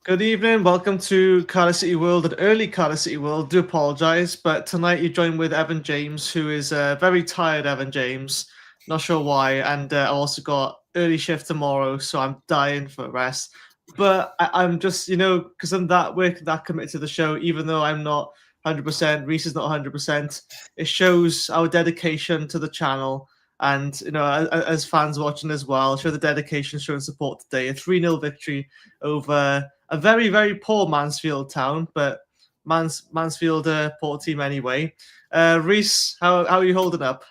Good evening. Welcome to Cardiff City World, an early Cardiff City World. Do apologise, but tonight you're joined with Evan James, who is very tired. Evan James, not sure why, and I also got early shift tomorrow, so I'm dying for a rest. But I'm just, because I'm that committed to the show, even though I'm not 100%. Reese is not 100%. It shows our dedication to the channel. And, as fans watching as well, show the dedication, showing support today. A 3-0 victory over a very, very poor Mansfield town, but Mansfield poor team anyway. Reese, how are you holding up?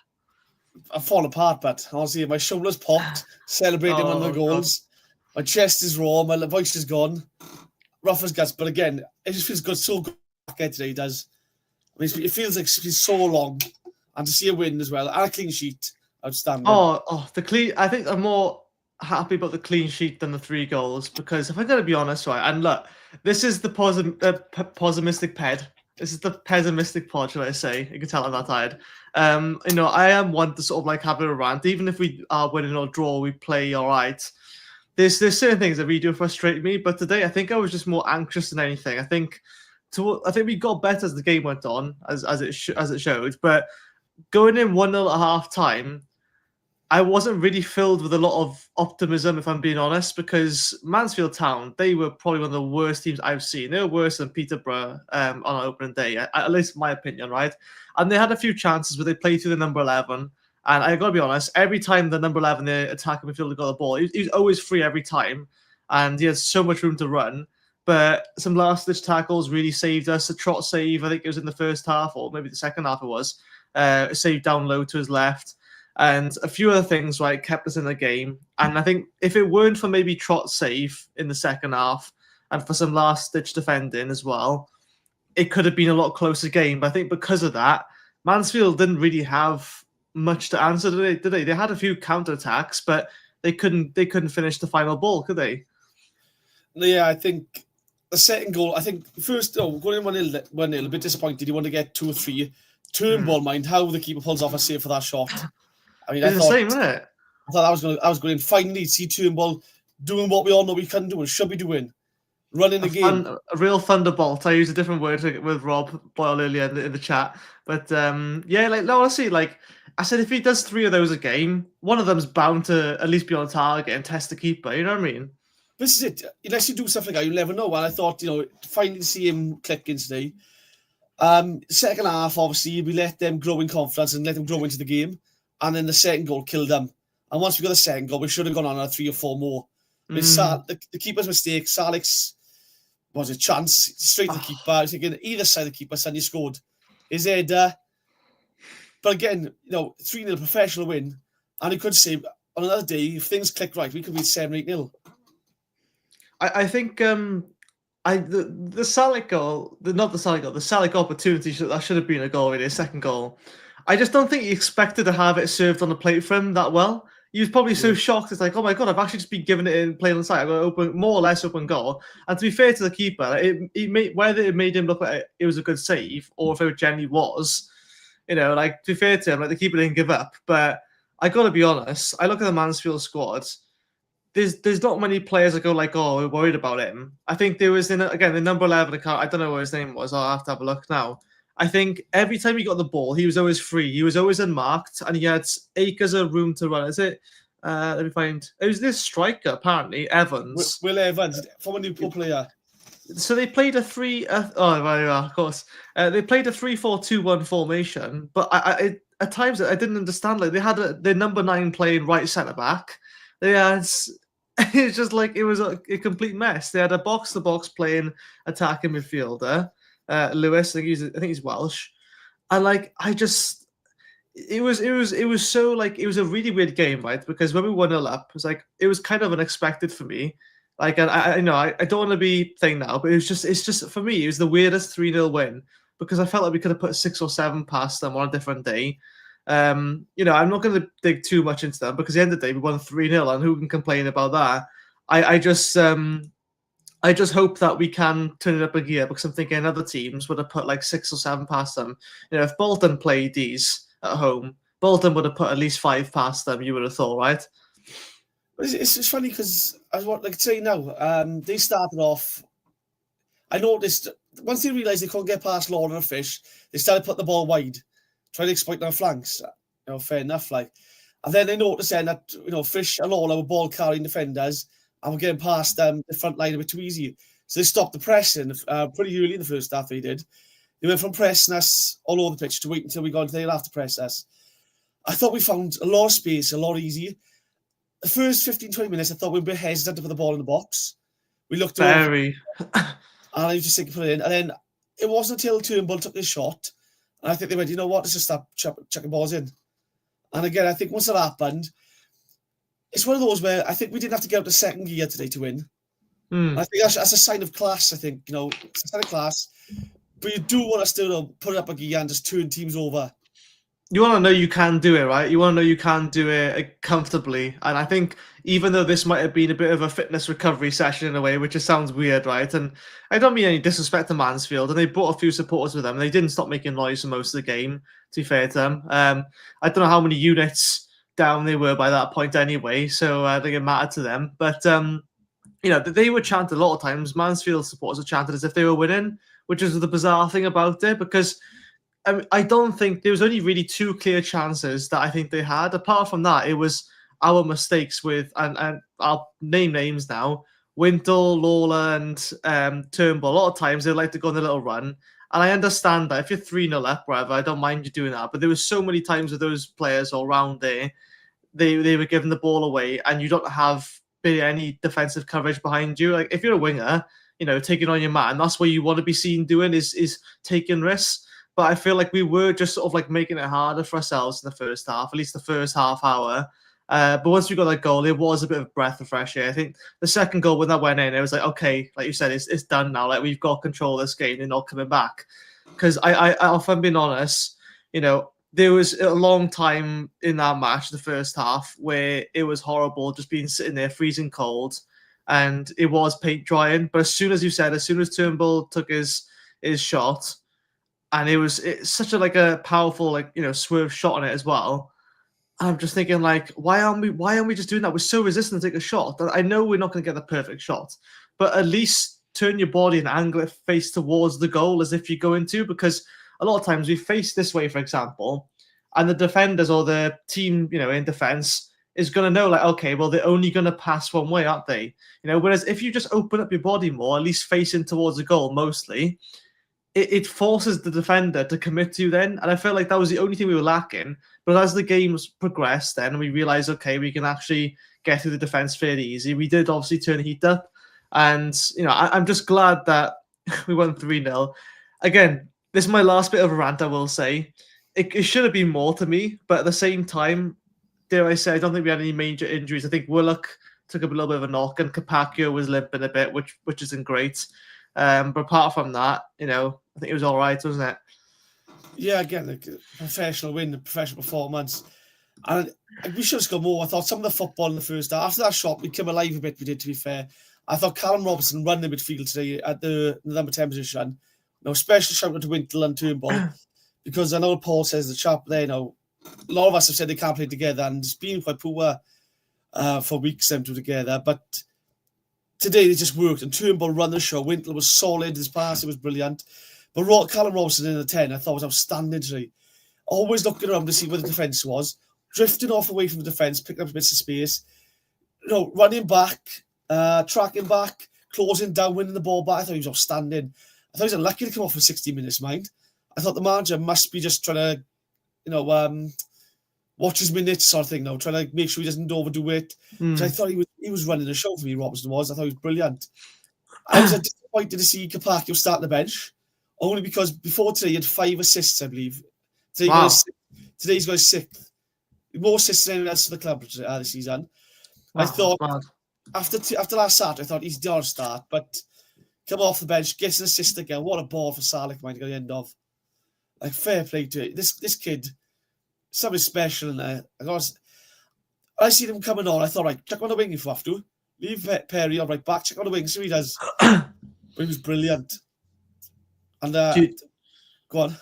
I've fallen apart, but honestly, my shoulders popped, celebrating one of the goals. God. My chest is raw, my voice is gone. Rough as guts, but again, it just feels good, so good today, it does. I mean, it feels like it's been so long, and to see a win as well, and a clean sheet, outstanding. The clean. I think I'm more happy about the clean sheet than the 3 goals, because if I'm going to be honest, right, and look, this is the pessimistic ped. This is the pessimistic pod, should I say? You can tell I'm not tired. I am one to sort of like have a rant. Even if we are winning or draw, we play all right. There's certain things that really do frustrate me, but today I think I was just more anxious than anything. I think we got better as the game went on, as it showed. But going in 1-0 at half time, I wasn't really filled with a lot of optimism, if I'm being honest, because Mansfield Town, they were probably one of the worst teams I've seen. They were worse than Peterborough on opening day, at least my opinion, right? And they had a few chances where they played through the number 11. And I got to be honest, every time the number 11, the attacking midfielder got the ball, he was always free every time. And he had so much room to run. But some last-ditch tackles really saved us. A trot save, I think it was in the first half, or maybe the second half it was. Saved down low to his left. And a few other things, right, kept us in the game. And I think if it weren't for maybe Trot's save in the second half and for some last-ditch defending as well, it could have been a lot closer game. But I think because of that, Mansfield didn't really have much to answer, did they? They had a few counter-attacks, but they couldn't finish the final ball, could they? Yeah, I think the second goal, I think first, going in 1-0, a bit disappointed. You want to get 2 or 3. Turnbull, mind how the keeper pulls off a save for that shot. I mean, it's the same, isn't it? I thought I was going to finally see Turnbull doing what we all know we can do and should be doing, running the game. A real thunderbolt. I used a different word with Rob Boyle earlier in the chat, but honestly, like I said, if he does 3 of those a game, one of them's bound to at least be on target and test the keeper. You know what I mean? This is it. Unless you do stuff like that, you'll never know. And I thought, finally see him clicking today. Second half, obviously, we let them grow in confidence and let them grow into the game. And then the second goal killed them. And once we got the second goal, we should have gone on 3 or 4 more. The keeper's mistake, Salek's was a chance straight to the keeper. I was thinking either side of the keeper, Sandy scored. His header. But again, 3-0 professional win. And you could say on another day, if things click right, we could be 7-8-0. I think the Salek goal, the Salek opportunity that should have been a goal, really, a second goal. I just don't think he expected to have it served on the plate for him that well. He was probably so shocked. It's like, oh my God, I've actually just been given it in playing on the side. I've got more or less open goal. And to be fair to the keeper, whether it made him look like it was a good save or if it genuinely was, to be fair to him, the keeper didn't give up. But I got to be honest, I look at the Mansfield squad. There's not many players that go like, oh, we're worried about him. I think there was, the number 11 account. I don't know what his name was. I'll have to have a look now. I think every time he got the ball, he was always free. He was always unmarked, and he had acres of room to run. Is it? Let me find. It was this striker, apparently, Evans. Will Evans, from a Newport player. So they played a 3. Of course. They played a 3-4-2-1 formation, but I at times I didn't understand. Like they had their number 9 playing right centre back. They had. It's just like it was a complete mess. They had a box-to-box playing attacking midfielder. Lewis, I think he's Welsh, and it was so like it was a really weird game, right? Because when we 1-0 up, it was kind of unexpected for me. Like, and I don't want to be saying now, but it's just for me, it was the weirdest 3-0 win because I felt like we could have put 6 or 7 past them on a different day. I'm not going to dig too much into them because at the end of the day we won 3-0, and who can complain about that? I just hope that we can turn it up a gear because I'm thinking other teams would have put 6 or 7 past them. If Bolton played these at home, Bolton would have put at least 5 past them, you would have thought, right? It's funny because, as what say now, they started off I noticed once they realised they couldn't get past Lawlor Fish, they started putting the ball wide, trying to exploit their flanks. Fair enough, like. And then they noticed then that Fish and Lawlor were ball carrying defenders and were getting past the front line a bit too easy. So they stopped the pressing pretty early in the first half. They did. They went from pressing us all over the pitch to wait until we got into the after press us. I thought we found a lot of space, a lot easier. The first 15, 20 minutes, I thought we were a bit hesitant to put the ball in the box. We looked very. And I was just thinking, put it in. And then it wasn't until Turnbull took his shot. And I think they went, you know what, let's just stop chucking balls in. And again, I think once that happened, it's one of those where I think we didn't have to get out to second gear today to win. I think that's a sign of class, I think. It's a sign of class. But you do want to still put it up a gear and just turn teams over. You want to know you can do it, right? You want to know you can do it comfortably. And I think even though this might have been a bit of a fitness recovery session in a way, which just sounds weird, right? And I don't mean any disrespect to Mansfield. And they brought a few supporters with them. They didn't stop making noise for most of the game, to be fair to them. I don't know how many units down they were by that point anyway. So I think it mattered to them. But, they were chanted a lot of times. Mansfield supporters were chanted as if they were winning, which is the bizarre thing about it, because I don't think there was only really two clear chances that I think they had. Apart from that, it was our mistakes with, and I'll name names now, Wintle, Lawlor, and Turnbull. A lot of times they like to go on a little run. And I understand that if you're 3-0 up, whatever, I don't mind you doing that. But there was so many times with those players all around there, they were giving the ball away, and you don't have any defensive coverage behind you. Like if you're a winger, taking on your man, that's what you want to be seen doing is taking risks. But I feel like we were just sort of like making it harder for ourselves in the first half, at least the first half hour. But once we got that goal, it was a bit of breath of fresh air. I think the second goal, when that went in, it was like, okay, like you said, it's done now. Like we've got control of this game. They're not coming back. Because if I'm being honest, there was a long time in that match, the first half, where it was horrible, just being sitting there freezing cold, and it was paint drying. But as soon as Turnbull took his shot, and it's such a powerful swerve shot on it as well. I'm just thinking why aren't we just doing that? We're so resistant to take a shot. I know we're not going to get the perfect shot, but at least turn your body and angle it face towards the goal as if you're going to, because a lot of times we face this way, for example, and the defenders or the team, in defense is going to know okay, well, they're only going to pass one way, aren't they? Whereas if you just open up your body more, at least facing towards the goal mostly, it forces the defender to commit to you then. And I felt like that was the only thing we were lacking. But as the games progressed, then we realized, okay, we can actually get through the defense fairly easy. We did obviously turn the heat up. And, I'm just glad that we won 3-0. Again, this is my last bit of a rant, I will say. It should have been more to me. But at the same time, dare I say, I don't think we had any major injuries. I think Willock took a little bit of a knock and Capaccio was limping a bit, which isn't great. But apart from that, I think it was all right, wasn't it? Yeah, again, a professional win, a professional performance. And we should have scored more. I thought some of the football in the first half, after that shot, we came alive a bit, we did, to be fair. I thought Callum Robinson run the midfield today at the number 10 position. Special shout out to Wintle and Turnbull, because I know Paul says the chap there, a lot of us have said they can't play together, and it's been quite poor for weeks, them two together. But today they just worked, and Turnbull run the show. Wintle was solid, his pass, it was brilliant. But Callum Robinson in the 10, I thought was outstanding today. Always looking around to see where the defence was, drifting off away from the defence, picking up bits of space, running back, tracking back, closing down, winning the ball back. I thought he was outstanding. I thought he was unlucky to come off for 60 minutes, mind. I thought the manager must be just trying to, watch his minutes sort of thing now, trying to make sure he doesn't overdo it. So I thought he was running the show for me, Robinson was. I thought he was brilliant. I was disappointed to see Capaccio start the bench, only because before today he had 5 assists, I believe. Today he's got his 6th. More assists than anyone else for the club this season. I thought, after last Saturday, I thought he's done start, but come off the bench, gets an assist again. What a ball for Salek, mind, at the end of. Fair play to it. This kid, something special in there. I seen him coming on. I thought, right, check on the wing if you have to. Leave Perry on right back, check on the wing, see what he does. But he was brilliant. And go on.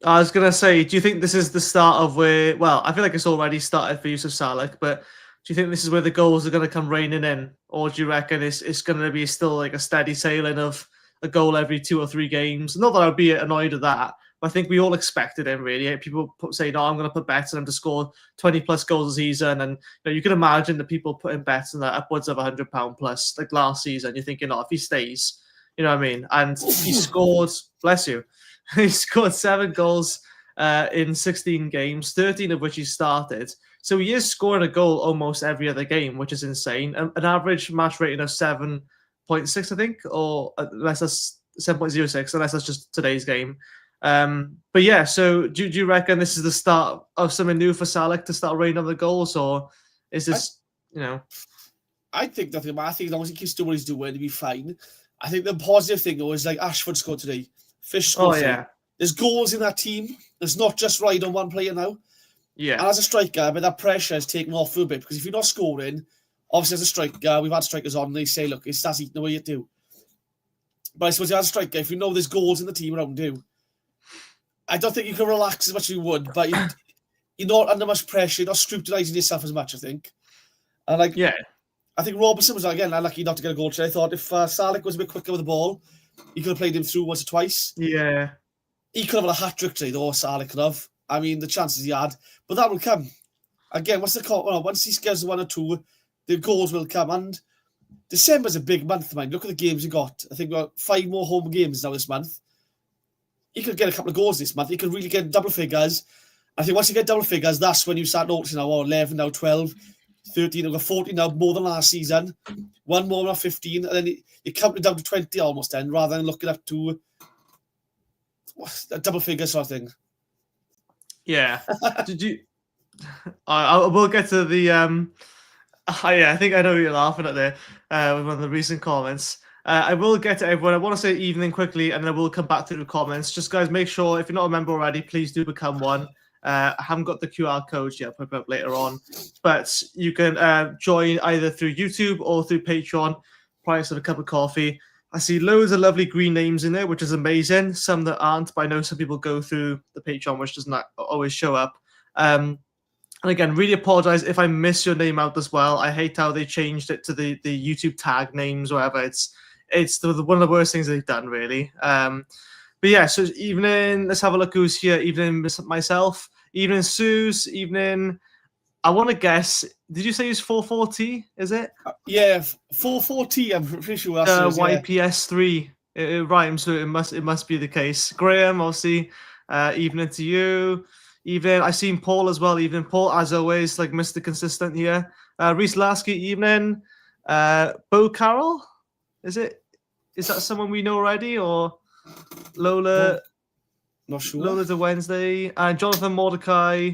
I was going to say, do you think this is the start of where, well, I feel like it's already started for Yusuf Salek, but do you think this is where the goals are going to come raining in? Or do you reckon it's going to be still a steady sailing of a goal every 2 or 3 games. Not that I would be annoyed at that, but I think we all expected him, really. People say, no, I'm going to put bets on him to score 20 plus goals a season. And you can imagine the people putting bets on that upwards of £100 plus, like last season. You're thinking, oh, if he stays, you know what I mean? And he scored, bless you, he scored 7 goals in 16 games, 13 of which he started. So he is scoring a goal almost every other game, which is insane. An average match rating of 7.6, I think, or unless that's 7.06, unless that's just today's game. But yeah, so do you reckon this is the start of something new for Salek to start raining on the goals, or is this, I think nothing about it. I think as long as he keeps doing what he's doing, he'll be fine. I think the positive thing, though, is like Ashford scored today. Fish scored today. Yeah. There's goals in that team. There's not just ride on one player now. Yeah. And as a striker, but that pressure is taken off for a bit, because if you're not scoring, obviously as a striker, we've had strikers on, and they say, look, it starts eating away at you. But I suppose as a striker, if you know there's goals in the team around you, I don't think you can relax as much as you would, but you're not under much pressure, you're not scrutinising yourself as much, I think. And I think Robertson was, again, unlucky not to get a goal today. I thought if Salek was a bit quicker with the ball, he could have played him through once or twice. Yeah. He could have had a hat-trick today, though, Salek could have. I mean, the chances he had. But that will come. Again, once he gets 1 or 2, the goals will come. And December's a big month, man. Look at the games he got. I think we've got 5 more home games now this month. He could get a couple of goals this month. He could really get double figures. I think once you get double figures, that's when you start noticing, 11, now 12, 13, we've got 14 now, more than last season. 1 more, now 15. And then you're counting down to 20 almost then, rather than looking up to a double figure sort of thing. Yeah. Did you... I will get to the... I think I know what you're laughing at there with one of the recent comments. I will get to everyone. I want to say evening quickly, and then we'll come back to the comments. Just, guys, make sure, if you're not a member already, please do become one. I haven't got the QR codes yet. I'll put it up later on. But you can join either through YouTube or through Patreon. Price of a cup of coffee. I see loads of lovely green names in there, which is amazing. Some that aren't, but I know some people go through the Patreon, which does not always show up. And again, really apologize if I miss your name out as well. I hate how they changed it to the YouTube tag names or whatever. It's one of the worst things they've done, really. But yeah, so evening, let's have a look who's here. Evening, myself. Evening, Suze. Evening, I want to guess, did you say it's 44T, is it? Yeah, 44T, I'm pretty sure that's YPS3. It rhymes, so it must be the case. Graham, obviously, evening to you. Evening, I seen Paul as well. Evening, Paul, as always, like Mr. Consistent here. Reese Lasky, evening. Bo Carroll, is that someone we know already, or Lola? Not sure. Lola to Wednesday, and Jonathan Mordecai,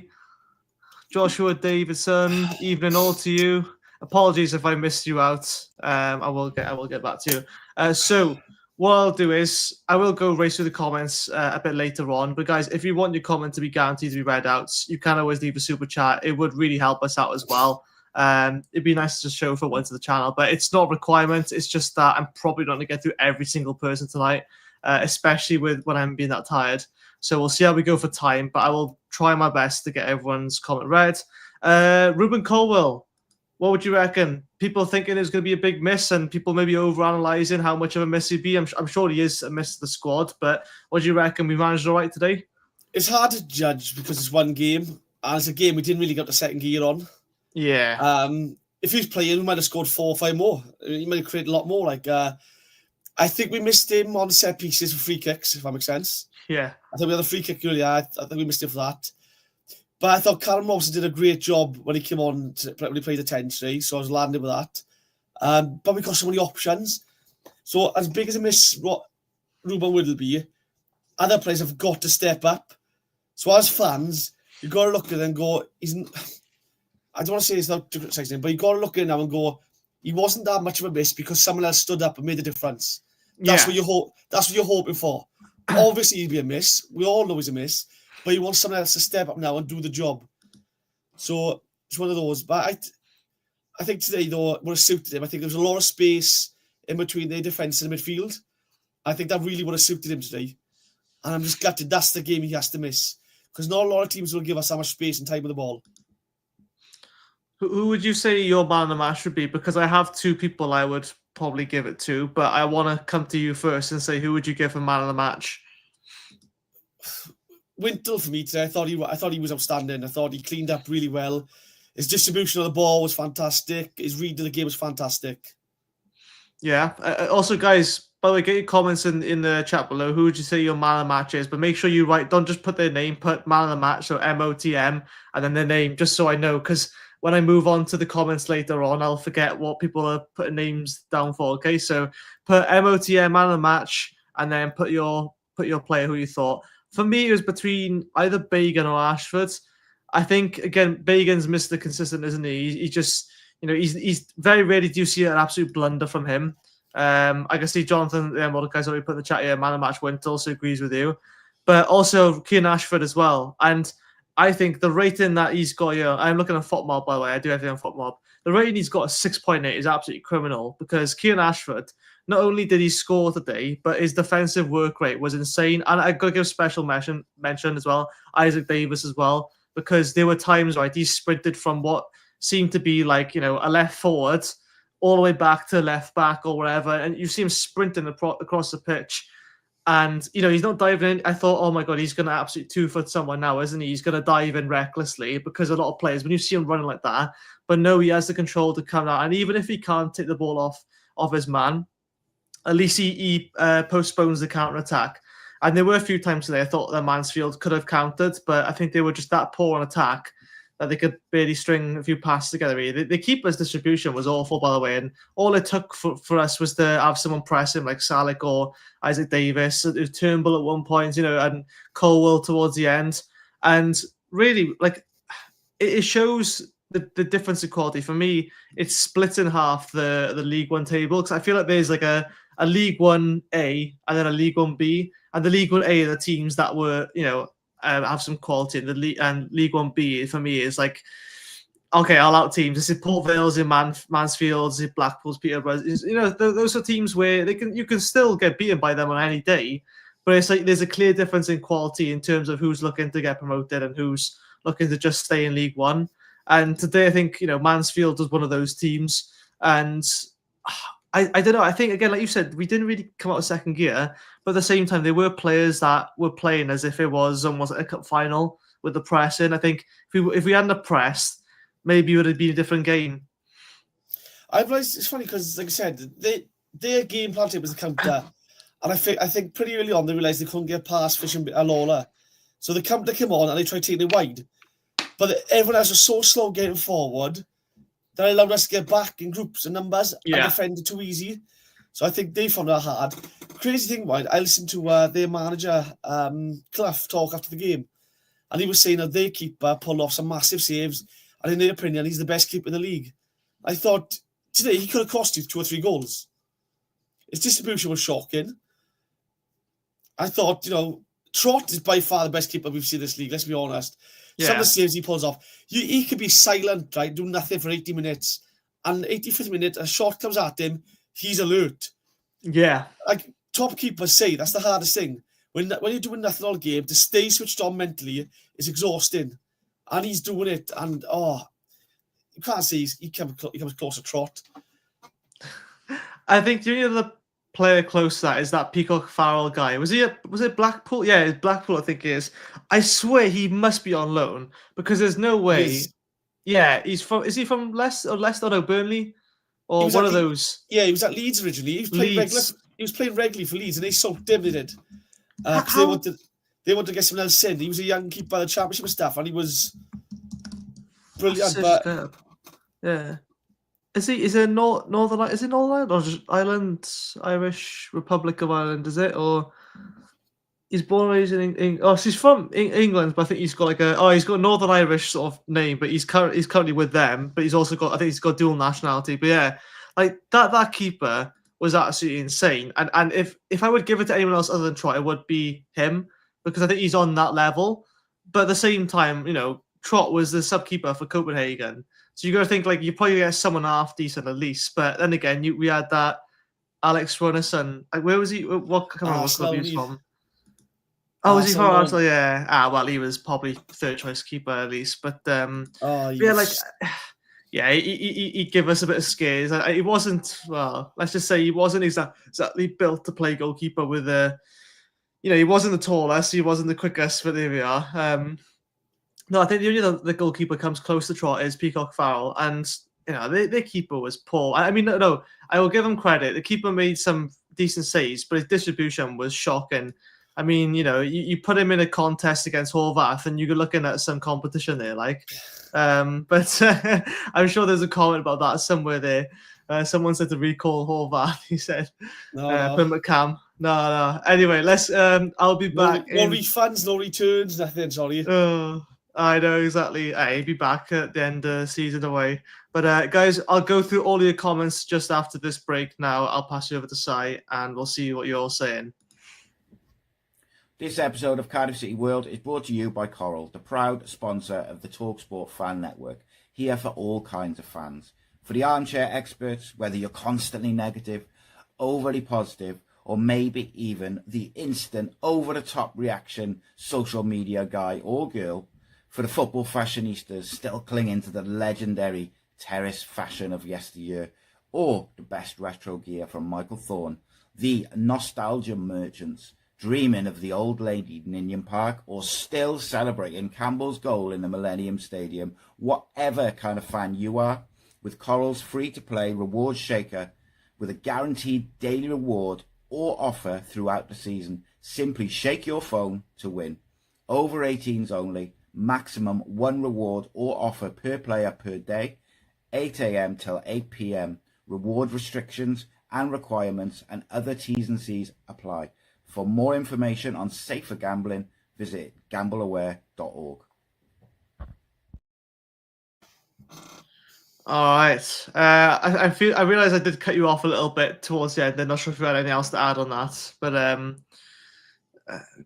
Joshua Davidson. Evening all to you. Apologies if I missed you out. I will get back to you. So what I'll do is I will go race through the comments a bit later on. But guys, if you want your comment to be guaranteed to be read out, you can always leave a super chat. It would really help us out as well. It'd be nice to just show for once to the channel, but it's not a requirement. It's just that I'm probably not going to get through every single person tonight, especially when I'm being that tired. So we'll see how we go for time, but I will try my best to get everyone's comment read. Ruben Colwell, what would you reckon? People thinking it's going to be a big miss, and people maybe overanalyzing how much of a miss he'd be. I'm sure he is a miss to the squad, but what do you reckon? We managed all right today? It's hard to judge because it's one game, and it's a game we didn't really get the second gear on. Yeah. If he was playing, we might have scored 4 or 5 more. He might have created a lot more. I think we missed him on set pieces for free kicks, if that makes sense. Yeah. I think we had a free kick earlier. I think we missed him for that. But I thought Callum Robson did a great job when he came on, when he played the 10 today, so I was landing with that. But we got so many options. So as big as a miss Ruben will be, other players have got to step up. So as fans, you've got to look at it and go, I don't want to say it's not criticizing him, but you've got to look at it now and go, he wasn't that much of a miss because someone else stood up and made a difference. That's what you're hoping for. Obviously, he'd be a miss. We all know he's a miss, but you want someone else to step up now and do the job. So it's one of those. But I think today, though, would have suited him. I think there was a lot of space in between their defence and midfield. I think that really would have suited him today. And I'm just gutted that's the game he has to miss, because not a lot of teams will give us that much space and time with the ball. Who would you say your man of the match would be? Because I have 2 people I would probably give it to, but I want to come to you first and say, who would you give for man of the match? Wintle for me today. I thought he was outstanding. I thought he cleaned up really well. His distribution of the ball was fantastic. His read of the game was fantastic. Yeah. Also, guys, by the way, get your comments in the chat below. Who would you say your man of the match is? But make sure you write. Don't just put their name. Put man of the match, so MOTM, and then their name, just so I know. Because when I move on to the comments later on, I'll forget what people are putting names down for. Okay, so put MOTM man of the match, and then put your player who you thought. For me, it was between either Bagan or Ashford. I think again, Bagan's Mr. Consistent, isn't he? He just, he's very rarely do you see an absolute blunder from him. I can see Jonathan, one of the guys already put in the chat here, man of the match Wintle, so agrees with you. But also Kieran Ashford as well. And I think the rating that he's got here, I'm looking at FotMob, by the way, I do everything on FotMob. The rating he's got a 6.8 is absolutely criminal because Kieran Ashford, not only did he score today, but his defensive work rate was insane. And I've got to give special mention as well, Isaac Davis as well, because there were times, right, he sprinted from what seemed to be like, a left forward all the way back to left back or whatever. And you see him sprinting across the pitch. And, he's not diving in. I thought, oh my God, he's going to absolutely 2-foot someone now, isn't he? He's going to dive in recklessly because a lot of players, when you see him running like that, but no, he has the control to come out. And even if he can't take the ball off his man, at least he postpones the counter-attack. And there were a few times today I thought that Mansfield could have countered, but I think they were just that poor on attack that they could barely string a few passes together. The keeper's distribution was awful, by the way, and all it took for us was to have someone press him like Salic or Isaac Davis. It was Turnbull at one point, and Colwell towards the end. And really, it shows the difference in quality. For me, it's split in half the League One table, because I feel like there's like a League 1A and then a League 1B. And the League 1A are the teams that were, have some quality. And League 1B for me is like, okay, all out teams. This is Port Vale's in Mansfield's, Blackpool's, Peterborough's. Those are teams where you can still get beaten by them on any day. But it's like there's a clear difference in quality in terms of who's looking to get promoted and who's looking to just stay in League One. And today, I think, Mansfield was one of those teams. And I don't know. I think, again, like you said, we didn't really come out of second gear. But at the same time, there were players that were playing as if it was almost a cup final with the pressing. I think if we hadn't pressed, maybe it would have been a different game. I've realised it's funny because, like I said, their game plan was a counter. And I think pretty early on, they realised they couldn't get past Fish and Lawlor. So they came on and they tried taking it wide. But everyone else was so slow getting forward that allowed us to get back in groups and numbers and defend it too easy. So I think they found it hard. Crazy thing, right? I listened to their manager, Clough, talk after the game. And he was saying that their keeper pulled off some massive saves. And in their opinion, he's the best keeper in the league. I thought, today, he could have cost you 2 or 3 goals. His distribution was shocking. I thought, Trott is by far the best keeper we've seen in this league, let's be honest. Yeah. Some of the saves he pulls off, he could be silent, right, do nothing for 80 minutes. And 85th minute, a shot comes at him, he's alert. Yeah. Like, top keepers say, that's the hardest thing. When you're doing nothing all game, to stay switched on mentally is exhausting. And he's doing it, and, you can't say he comes close to Trott. I think the only other player close to that is that Peacock Farrell guy. Was it Blackpool? Yeah, it's Blackpool, I think it is. I swear he must be on loan because there's no way. Yeah, is he from Leicester or no, Burnley? Or one of those. Yeah, he was at Leeds originally. He was playing regularly for Leeds and they soaked him, they did. Because they wanted to get someone else in. He was a young keeper by the Championship staff and he was brilliant. Yeah. Is it Northern Ireland or just Ireland, Irish Republic of Ireland? Is it, or he's born and raised in England? Oh, so he's from England, but I think he's got he's got a Northern Irish sort of name, but he's currently with them. But he's also got he's got dual nationality. But yeah, like that keeper was absolutely insane. And if I would give it to anyone else other than Trott, it would be him because I think he's on that level. But at the same time, Trott was the sub keeper for Copenhagen. So you got to think you probably get someone half decent at least. But then again, we had that Alex Runnison. Where was he? What club he was from? Oh, was he from Arsenal? Yeah. Well, he was probably third choice keeper at least. But yeah, he'd give us a bit of scares. He wasn't, well, let's just say he wasn't exactly built to play goalkeeper with he wasn't the tallest, he wasn't the quickest, but there we are. No, I think the only the goalkeeper comes close to trot is Peacock Farrell, and their keeper was poor. I mean, no, I will give him credit. The keeper made some decent saves, but his distribution was shocking. I mean, you put him in a contest against Horvath, and you're looking at some competition there, like. But I'm sure there's a comment about that somewhere there. Someone said to recall Horvath. He said, No. put him at Cam. No. Anyway, let's. I'll be back. No refunds, no returns, nothing. Sorry. I know exactly. I'll be back at the end of the season away. But guys, I'll go through all of your comments just after this break. Now I'll pass you over to Si, and we'll see what you're all saying. This episode of Cardiff City World is brought to you by Coral, the proud sponsor of the TalkSport Fan Network, here for all kinds of fans. For the armchair experts, whether you're constantly negative, overly positive, or maybe even the instant over-the-top reaction social media guy or girl. For the football fashionistas still clinging to the legendary terrace fashion of yesteryear, or the best retro gear from Michael Thorne, the nostalgia merchants, dreaming of the old lady Ninian Park, or still celebrating Campbell's goal in the Millennium Stadium, whatever kind of fan you are, with Coral's free-to-play reward shaker, with a guaranteed daily reward or offer throughout the season, simply shake your phone to win. Over 18s only, maximum one reward or offer per player per day, 8 a.m. till 8 p.m. Reward restrictions and requirements and other T's and C's apply. For more information on safer gambling, visit gambleaware.org. All right. I realize I did cut you off a little bit towards the end. I'm not sure if you had anything else to add on that, but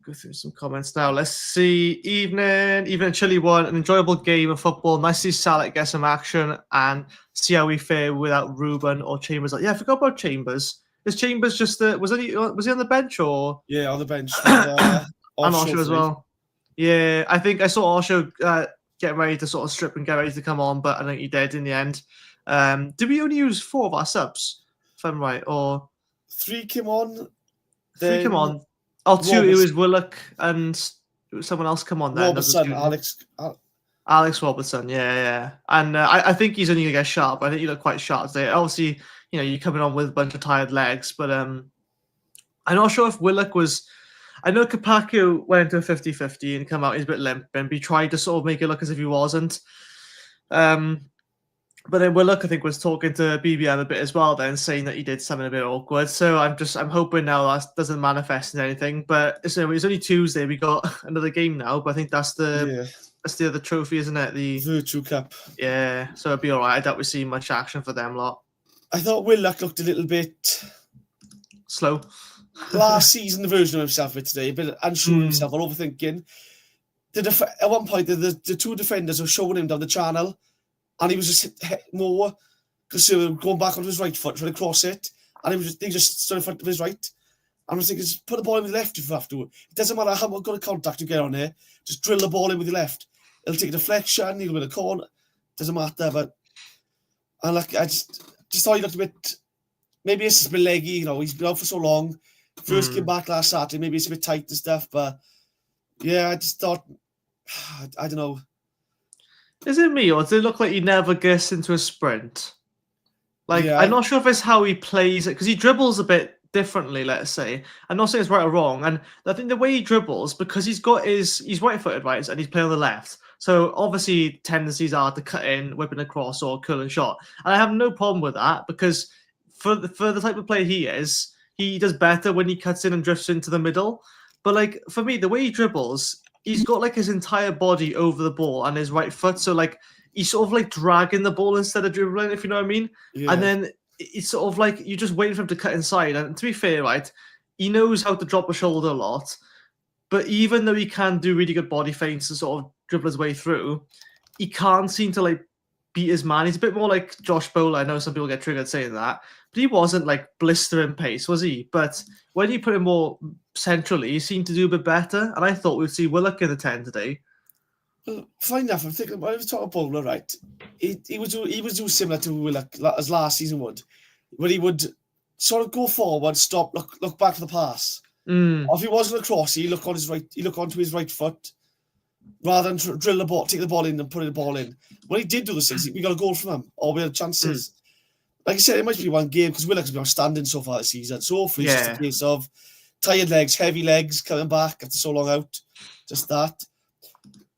go through some comments now. Let's see. Evening chilly one, an enjoyable game of football. Nice to see Salah get some action and see how we fare without Ruben or Chambers. Yeah, I forgot about Chambers. Is Chambers just was he on the bench or? Yeah, on the bench. And Osho as well. Yeah, I think I saw Osho getting ready to sort of strip and get ready to come on, but I think he did in the end. Did we only use 4 of our subs, if I'm right, or 3 came on? 3 came on. Oh, 2. It was Willock and someone else come on there. Robertson, Alex Robertson, yeah. And I think he's only going to get sharp. I think he looked quite sharp today. Obviously, you're coming on with a bunch of tired legs, but I'm not sure if Willock was... I know Kapaku went into a 50-50 and come out, he's a bit limp, and he tried to sort of make it look as if he wasn't. But then Willock, I think, was talking to BBM a bit as well then, saying that he did something a bit awkward. So I'm hoping now that doesn't manifest in anything. But it's only Tuesday. We got another game now, but I think that's the other trophy, isn't it? The Virtue Cup. Yeah, so it'll be all right. I doubt we see much action for them lot. I thought Willock looked a little bit slow. Last season, the version of himself with today, a bit unsure of himself or overthinking. At one point, the 2 defenders were showing him down the channel, and he was just more conservative, going back on his right foot, trying to cross it, and they just stood in front of his right. I was thinking, just put the ball in with the left if you have to. It doesn't matter how good a contact you get on there, just drill the ball in with your left. It'll take a deflection, he'll win a corner, doesn't matter. But and I just thought he looked a bit. Maybe it's just a bit leggy, he's been out for so long. First came back last Saturday, maybe it's a bit tight and stuff, but yeah, I just thought, I don't know. Is it me, or does it look like he never gets into a sprint? I'm not sure if it's how he plays it, because he dribbles a bit differently, let's say. I'm not saying it's right or wrong, and I think the way he dribbles, because he's right-footed, right, and he's playing on the left, so obviously tendencies are to cut in, whipping across, or curling shot. And I have no problem with that, because for the type of player he is, he does better when he cuts in and drifts into the middle. But for me, the way he dribbles, he's got his entire body over the ball and his right foot. So he's sort of dragging the ball instead of dribbling, if you know what I mean. Yeah. And then it's sort of you're just waiting for him to cut inside. And to be fair, right, he knows how to drop a shoulder a lot. But even though he can do really good body feints and sort of dribble his way through, he can't seem to beat his man. He's a bit more like Josh Bowler. I know some people get triggered saying that. But he wasn't blistering pace, was he? But when you put him more centrally, he seemed to do a bit better. And I thought we'd see Willock in the 10 today. Fine enough. I'm thinking when I was talking about Bowler, right? He was doing similar to as last season would, where he would sort of go forward, stop, look back for the pass. Or if he was going to cross, he look onto his right foot, rather than drill the ball, take the ball in and put the ball in. When he did do those things, we got a goal from him, or we had chances. Like I said, it might be one game because Willock's been outstanding so far this season. So hopefully it's just a case of tired legs, heavy legs coming back after so long out. Just that.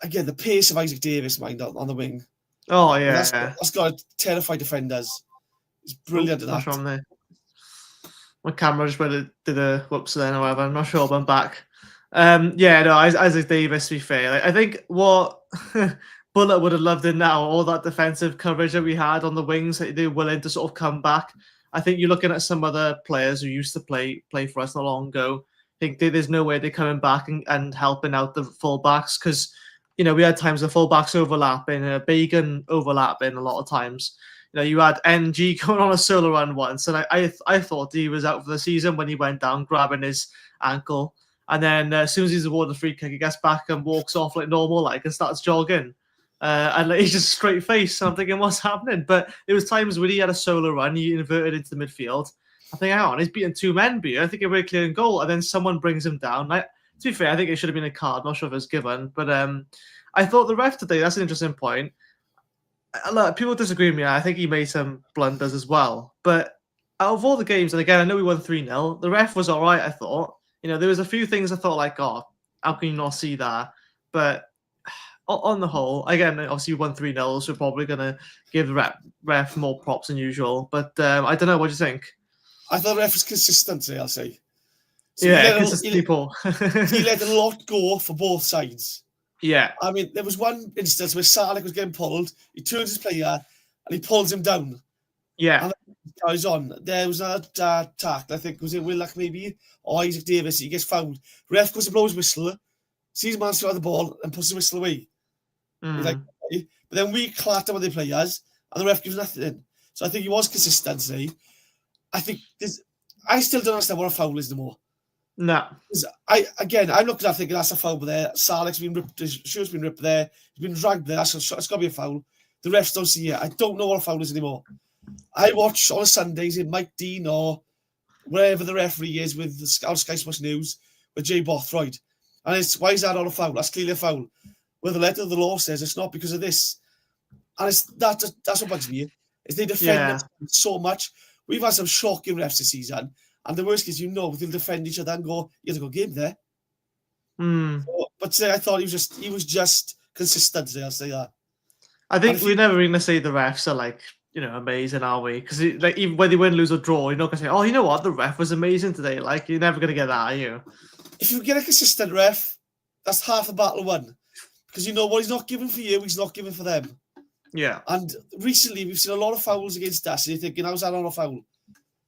Again, the pace of Isaac Davis, mind on the wing. Oh yeah, that's got to terrify defenders. He's brilliant at that. From there. My camera just did a whoops then, or whatever. I'm not sure, but I'm back. Isaac Davis, to be fair, I think what Bullet would have loved it now, all that defensive coverage that we had on the wings, that they're willing to sort of come back. I think you're looking at some other players who used to play for us not long ago. I think there's no way they're coming back and helping out the fullbacks because, we had times the fullbacks overlapping, Bagan overlapping a lot of times. You had NG going on a solo run once, and I thought he was out for the season when he went down grabbing his ankle. And then as soon as he's awarded a free kick, he gets back and walks off like normal, and starts jogging. And he's just straight face. I'm thinking, what's happening? But there was times when he had a solo run, he inverted into the midfield. I think, hang on, he's beating two men, I think he really clear in goal. And then someone brings him down. To be fair, I think it should have been a card. Not sure if it was given. But I thought the ref today, that's an interesting point. Look, people disagree with me. I think he made some blunders as well. But out of all the games, and again, I know we won 3-0, the ref was all right, I thought. There was a few things I thought how can you not see that? But on the whole, again, obviously we won 3-0, so we're probably going to give the ref more props than usual. But I don't know, what do you think? I thought the ref was consistent today, I'll say. So consistent people. He let a lot go for both sides. Yeah. I mean, there was one instance where Salek was getting pulled, he turns his player, and he pulls him down. Yeah. And he carries on. There was another tackle, I think, was it Willock maybe? Or Isaac Davis, he gets fouled. Ref goes to blow his whistle, sees man still have the ball, and puts the whistle away. He's like, okay. But then we clatter with the players, and the ref gives nothing. So I think he was consistent today. I think I still don't understand what a foul is anymore. No. I'm looking at thinking that's a foul there. Salek's been ripped, his shirt's been ripped there, he's been dragged there, it's got to be a foul. The refs don't see it. I don't know what a foul is anymore. I watch on a Sundays in Mike Dean or wherever the referee is with Sky Sports News with Jay Bothroyd. And it's, why is that not a foul? That's clearly a foul. Well, the letter of the law says it's not because of this. And that's what bugs me. Is they defend them so much. We've had some shocking refs this season. And the worst is, they'll defend each other and go, you have to go game there. So, but today I thought he was just consistent today, I'll say that. I think we're never going to say the refs are amazing, are we? Because even when they win, lose or draw, you're not going to say, oh, you know what, the ref was amazing today. You're never going to get that, are you? If you get a consistent ref, that's half the battle won. Because what he's not given for you, he's not given for them. Yeah. And recently, we've seen a lot of fouls against us, and you're thinking, how's that not a foul?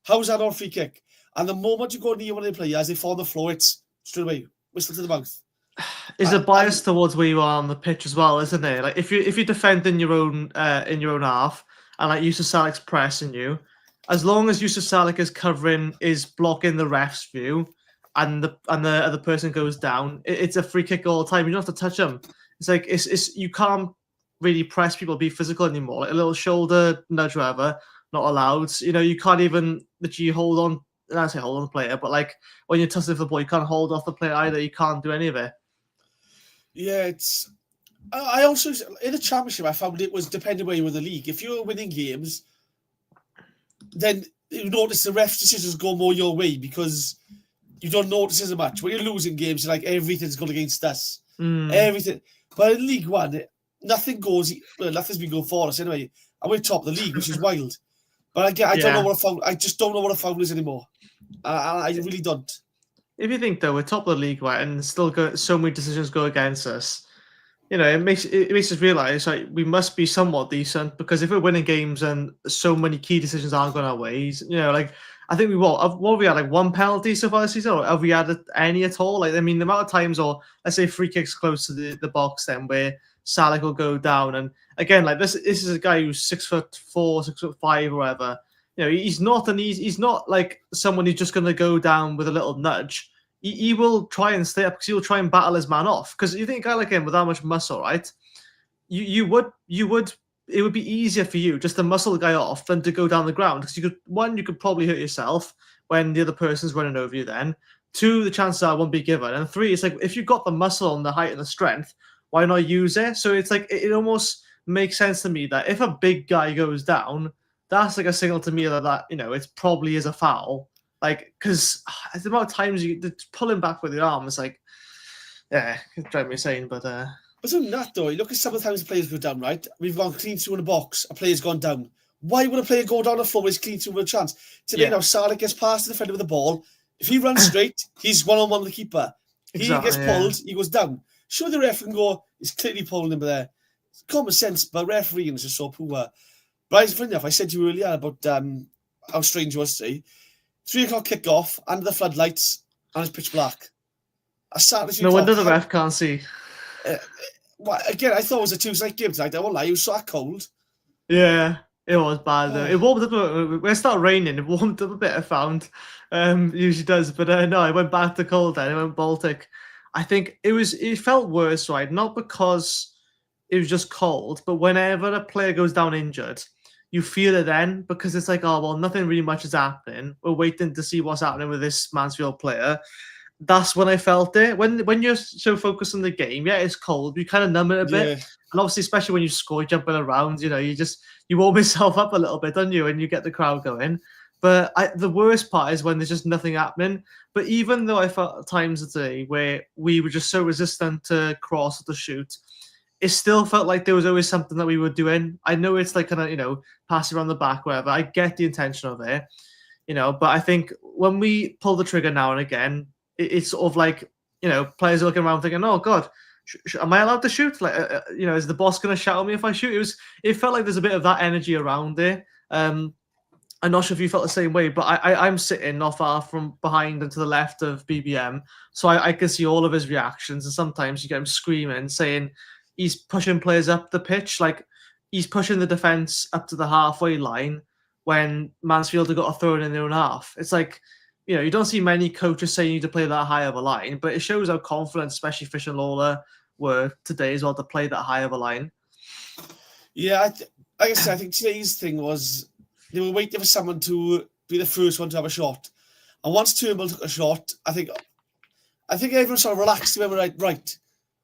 How's that not a free kick? And the moment you go near one of the players, they fall on the floor, it's straight away, whistle to the mouth. Is a bias towards where you are on the pitch as well, isn't there? If you're defending your own half, and Yusuf Salek's pressing you, as long as Yusuf Salek is blocking the ref's view, and the other person goes down, it's a free kick all the time. You don't have to touch them. It's you can't really press people, be physical anymore. A little shoulder nudge, whatever, not allowed. You can't even literally hold on. I say hold on the player, but when you're tussling for the ball, you can't hold off the player either. You can't do any of it. Yeah, it's. I also in the championship, I found it was depending where you were in the league. If you were winning games, then you notice the ref decisions go more your way because you don't notice as much. When you're losing games, you're everything's gone against us. Everything. But in League One, nothing's been going for us anyway. And we're top of the league, which is wild. But I don't know what a foul. I just don't know what a foul is anymore. I really don't. If you think though, we're top of the league, right, and still so many decisions go against us, it makes us realise we must be somewhat decent because if we're winning games and so many key decisions aren't going our ways, I think we had one penalty so far this season, or have we had any at all? The amount of times, or let's say free kicks close to the box, then where Salek will go down, and again, this is a guy who's 6'4", 6'5", or whatever. He's not someone who's just going to go down with a little nudge. He will try and stay up because he'll try and battle his man off. Because you think a guy like him with that much muscle, right? you would it would be easier for you just to muscle the guy off than to go down the ground, because you could probably hurt yourself when the other person's running over you then. Two, the chances are it won't be given. And three, it's like if you've got the muscle and the height and the strength, why not use it? So it's like it almost makes sense to me that if a big guy goes down, that's like a signal to me that it probably is a foul. Like, because the amount of times you pulling back with your arm, it's like, yeah, it drives me insane. But But other than that, though, you look at some of the times the players go down, right? We've gone clean through in a box, a player's gone down. Why would a player go down the floor when he's clean through with a chance? Today, now, Salah gets past the defender with the ball. If he runs straight, he's one-on-one with the keeper. Exactly, he gets pulled, he goes down. Sure, the ref can go, he's clearly pulling him there. It's common sense, but refereeing is just so poor. But funny enough, I said to you earlier about how strange it was today. 3 o'clock kick-off, under the floodlights, and it's pitch black. No wonder the ref can't see. Again, I thought it was a Tuesday night game tonight. I won't lie, it was so cold. Yeah, it was bad though. It warmed up a bit. When it started raining, it warmed up a bit, I found. Usually does. But no, it went back to cold then. It went Baltic. I think it felt worse, right? Not because it was just cold, but whenever a player goes down injured, you feel it then, because it's like, oh, well, nothing really much is happening. We're waiting to see what's happening with this Mansfield player. That's when I felt it. When you're so focused on the game, yeah, it's cold. You kind of numb it a bit. Yeah. And obviously, especially when you score, jumping around, you warm yourself up a little bit, don't you? And you get the crowd going. But the worst part is when there's just nothing happening. But even though I felt at times today where we were just so resistant to cross or to shoot, it still felt like there was always something that we were doing. I know it's like kind of, passing around the back, whatever. I get the intention of it, but I think when we pull the trigger now and again, it's sort of like, players are looking around thinking, oh, God, am I allowed to shoot? Like, is the boss going to shout at me if I shoot? It felt like there's a bit of that energy around there. I'm not sure if you felt the same way, but I'm sitting not far from behind and to the left of BBM, so I can see all of his reactions, and sometimes you get him screaming, saying he's pushing players up the pitch, like he's pushing the defence up to the halfway line when Mansfield have got to throw it in their own half. It's like, you don't see many coaches saying you need to play that high of a line, but it shows how confident, especially Fish and Lawlor, were today as well to play that high of a line. Yeah, like I said, I think today's thing was they were waiting for someone to be the first one to have a shot. And once Turnbull took a shot, I think everyone sort of relaxed. We were right,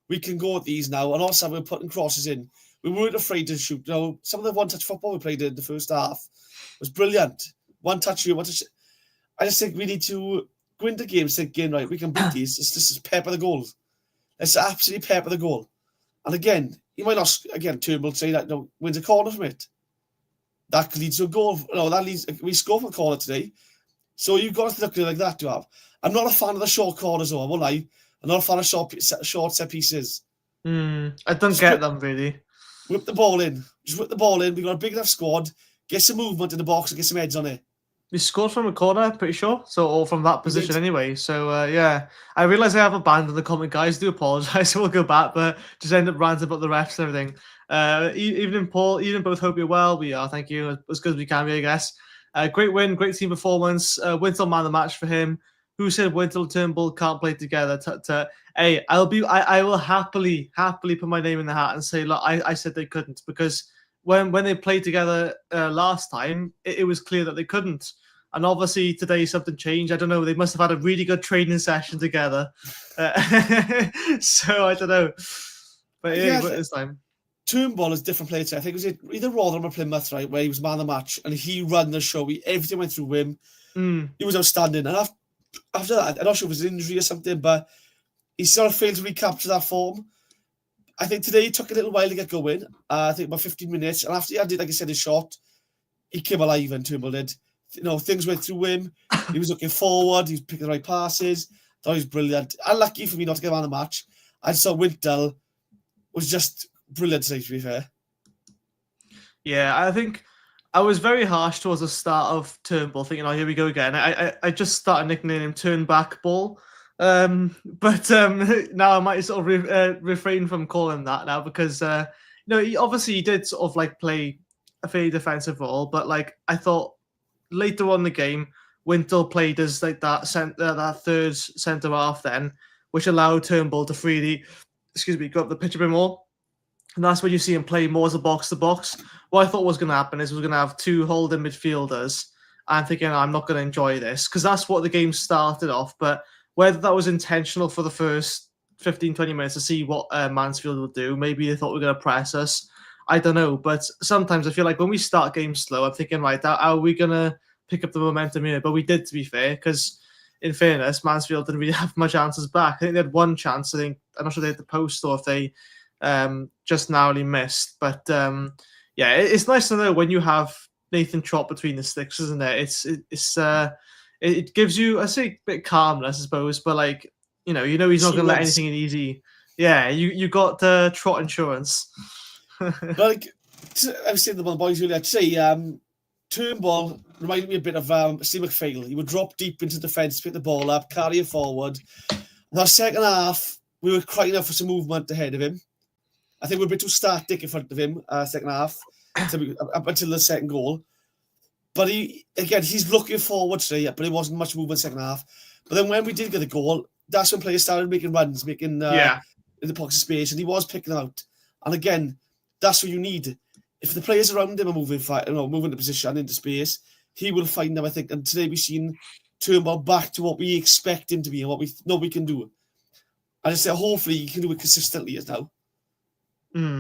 we can go at these now. And also we're putting crosses in. We weren't afraid to shoot. Some of the one-touch football we played in the first half was brilliant. One touch here, one touch. I just think we need to go into games thinking, right, we can beat these. This is pepper the goals. Let's absolutely pepper the goal. And again, you might not, Turnbull say that, wins a corner from it. That leads to a goal. We score from a corner today. So you've got to look at it like that to have. I'm not a fan of the short corners, though, I won't lie. I'm not a fan of short set pieces. I don't get them, really. Whip the ball in. Just whip the ball in. We've got a big enough squad. Get some movement in the box and get some heads on it. We scored from a corner, pretty sure. So, or from that position anyway. So, yeah. I realise I have abandoned the comment, guys. Do apologise. We'll go back, but just end up ranting about the refs and everything. Evening, Paul. Evening, both. Hope you're well. We are. Thank you. As good as we can be, I guess. Great win. Great team performance. Wintle man of the match for him. Who said Wintle and Turnbull can't play together? Hey, I will happily put my name in the hat and say, look, I said they couldn't, because when they played together last time, it was clear that they couldn't. And obviously today something changed. I don't know. They must have had a really good training session together. So I don't know. But yeah, this time. Turnbull is a different player. I think it was either Rotherham or Plymouth, right, where he was man of the match and he ran the show. Everything went through him. He was outstanding. And after that, I'm not sure if it was an injury or something, but he sort of failed to recapture that form. I think today it took a little while to get going. I think about 15 minutes. And after he had, like I said, his shot, he came alive and Turnbull did. Things went through him. He was looking forward. He was picking the right passes. Thought he was brilliant. Unlucky for me not to get man of the match. I just thought Wintle was just brilliant today, to be fair. Yeah, I think I was very harsh towards the start of Turnbull, thinking, oh, here we go again. I just started nicknaming him Turn Back Ball. But now I might sort of refrain from calling him that now, because he did sort of like play a fairly defensive role, but like I thought later on in the game, Wintle played as like that third centre half then, which allowed Turnbull to freely, go up the pitch a bit more. And that's when you see him play more as a box-to-box. What I thought was going to happen is we're going to have 2 holding midfielders. I'm thinking, I'm not going to enjoy this, because that's what the game started off. But whether that was intentional for the first 15, 20 minutes to see what Mansfield would do, maybe they thought we were going to press us. I don't know. But sometimes I feel like when we start games slow, I'm thinking, right, how are we going to pick up the momentum here? But we did, to be fair, because in fairness, Mansfield didn't really have much answers back. I think they had one chance. I'm not sure they had the post or if they just narrowly missed. But yeah, it's nice to know when you have Nathan Trott between the sticks, isn't it? It gives you, I say, a bit of calmness, I suppose, but like he's not going to let anything in easy. Yeah, you got Trott insurance. Like I was saying to the boys earlier, I'd say Turnbull reminded me a bit of Steve McPhail. He would drop deep into defence, pick the ball up, carry it forward. In our second half, we were crying out for some movement ahead of him. I think we were a bit too static in front of him second half up until the second goal. But he's looking forward today, but it wasn't much movement second half. But then when we did get the goal, that's when players started making runs, in the pocket of space, and he was picking them out. And again, that's what you need. If the players around him are moving the position into space, he will find them, I think. And today we've seen Turnbull back to what we expect him to be and what we know we can do. And I say, hopefully, he can do it consistently as now.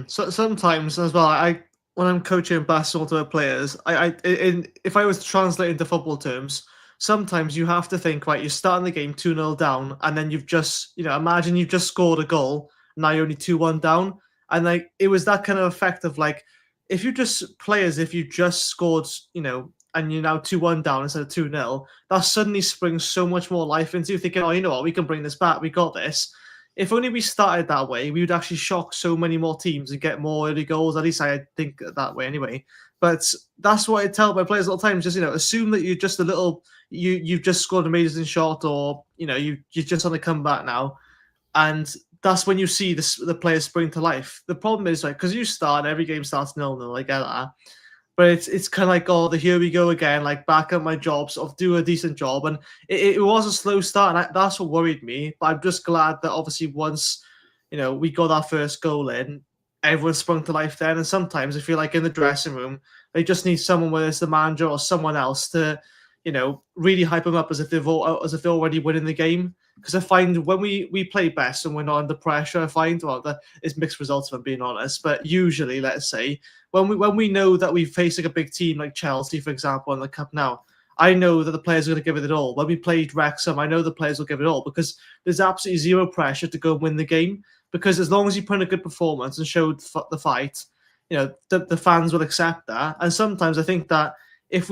So sometimes as well, when I'm coaching basketball to players, if I was to translate into football terms, sometimes you have to think, right, you're starting the game 2-0 down, and then you've just, imagine you've just scored a goal, now you're only 2-1 down. And like, it was that kind of effect of like, if you just scored, and you're now 2-1 down instead of 2-0, that suddenly springs so much more life into you, thinking, oh, you know what, we can bring this back, we got this. If only we started that way, we would actually shock so many more teams and get more early goals. At least I think that way anyway. But that's what I tell my players all the time. Just, assume that you're just you've just scored an amazing shot, or, you're just on the comeback now. And that's when you see the players spring to life. The problem is, like, because you start, every game starts 0-0, I get that. But it's kind of like, oh, here we go again, like back at my job, sort of do a decent job. And it was a slow start, and that's what worried me. But I'm just glad that obviously once, we got our first goal in, everyone sprung to life then. And sometimes I feel like in the dressing room, they just need someone, whether it's the manager or someone else, to, really hype them up as if they're already winning the game. Because I find when we play best and we're not under pressure, I find, it's mixed results if I'm being honest, but usually, let's say, when we know that we face like a big team like Chelsea, for example, in the Cup now, I know that the players are going to give it all. When we played Wrexham, I know the players will give it all, because there's absolutely zero pressure to go and win the game, because as long as you put in a good performance and showed the fight, the fans will accept that. And sometimes I think that if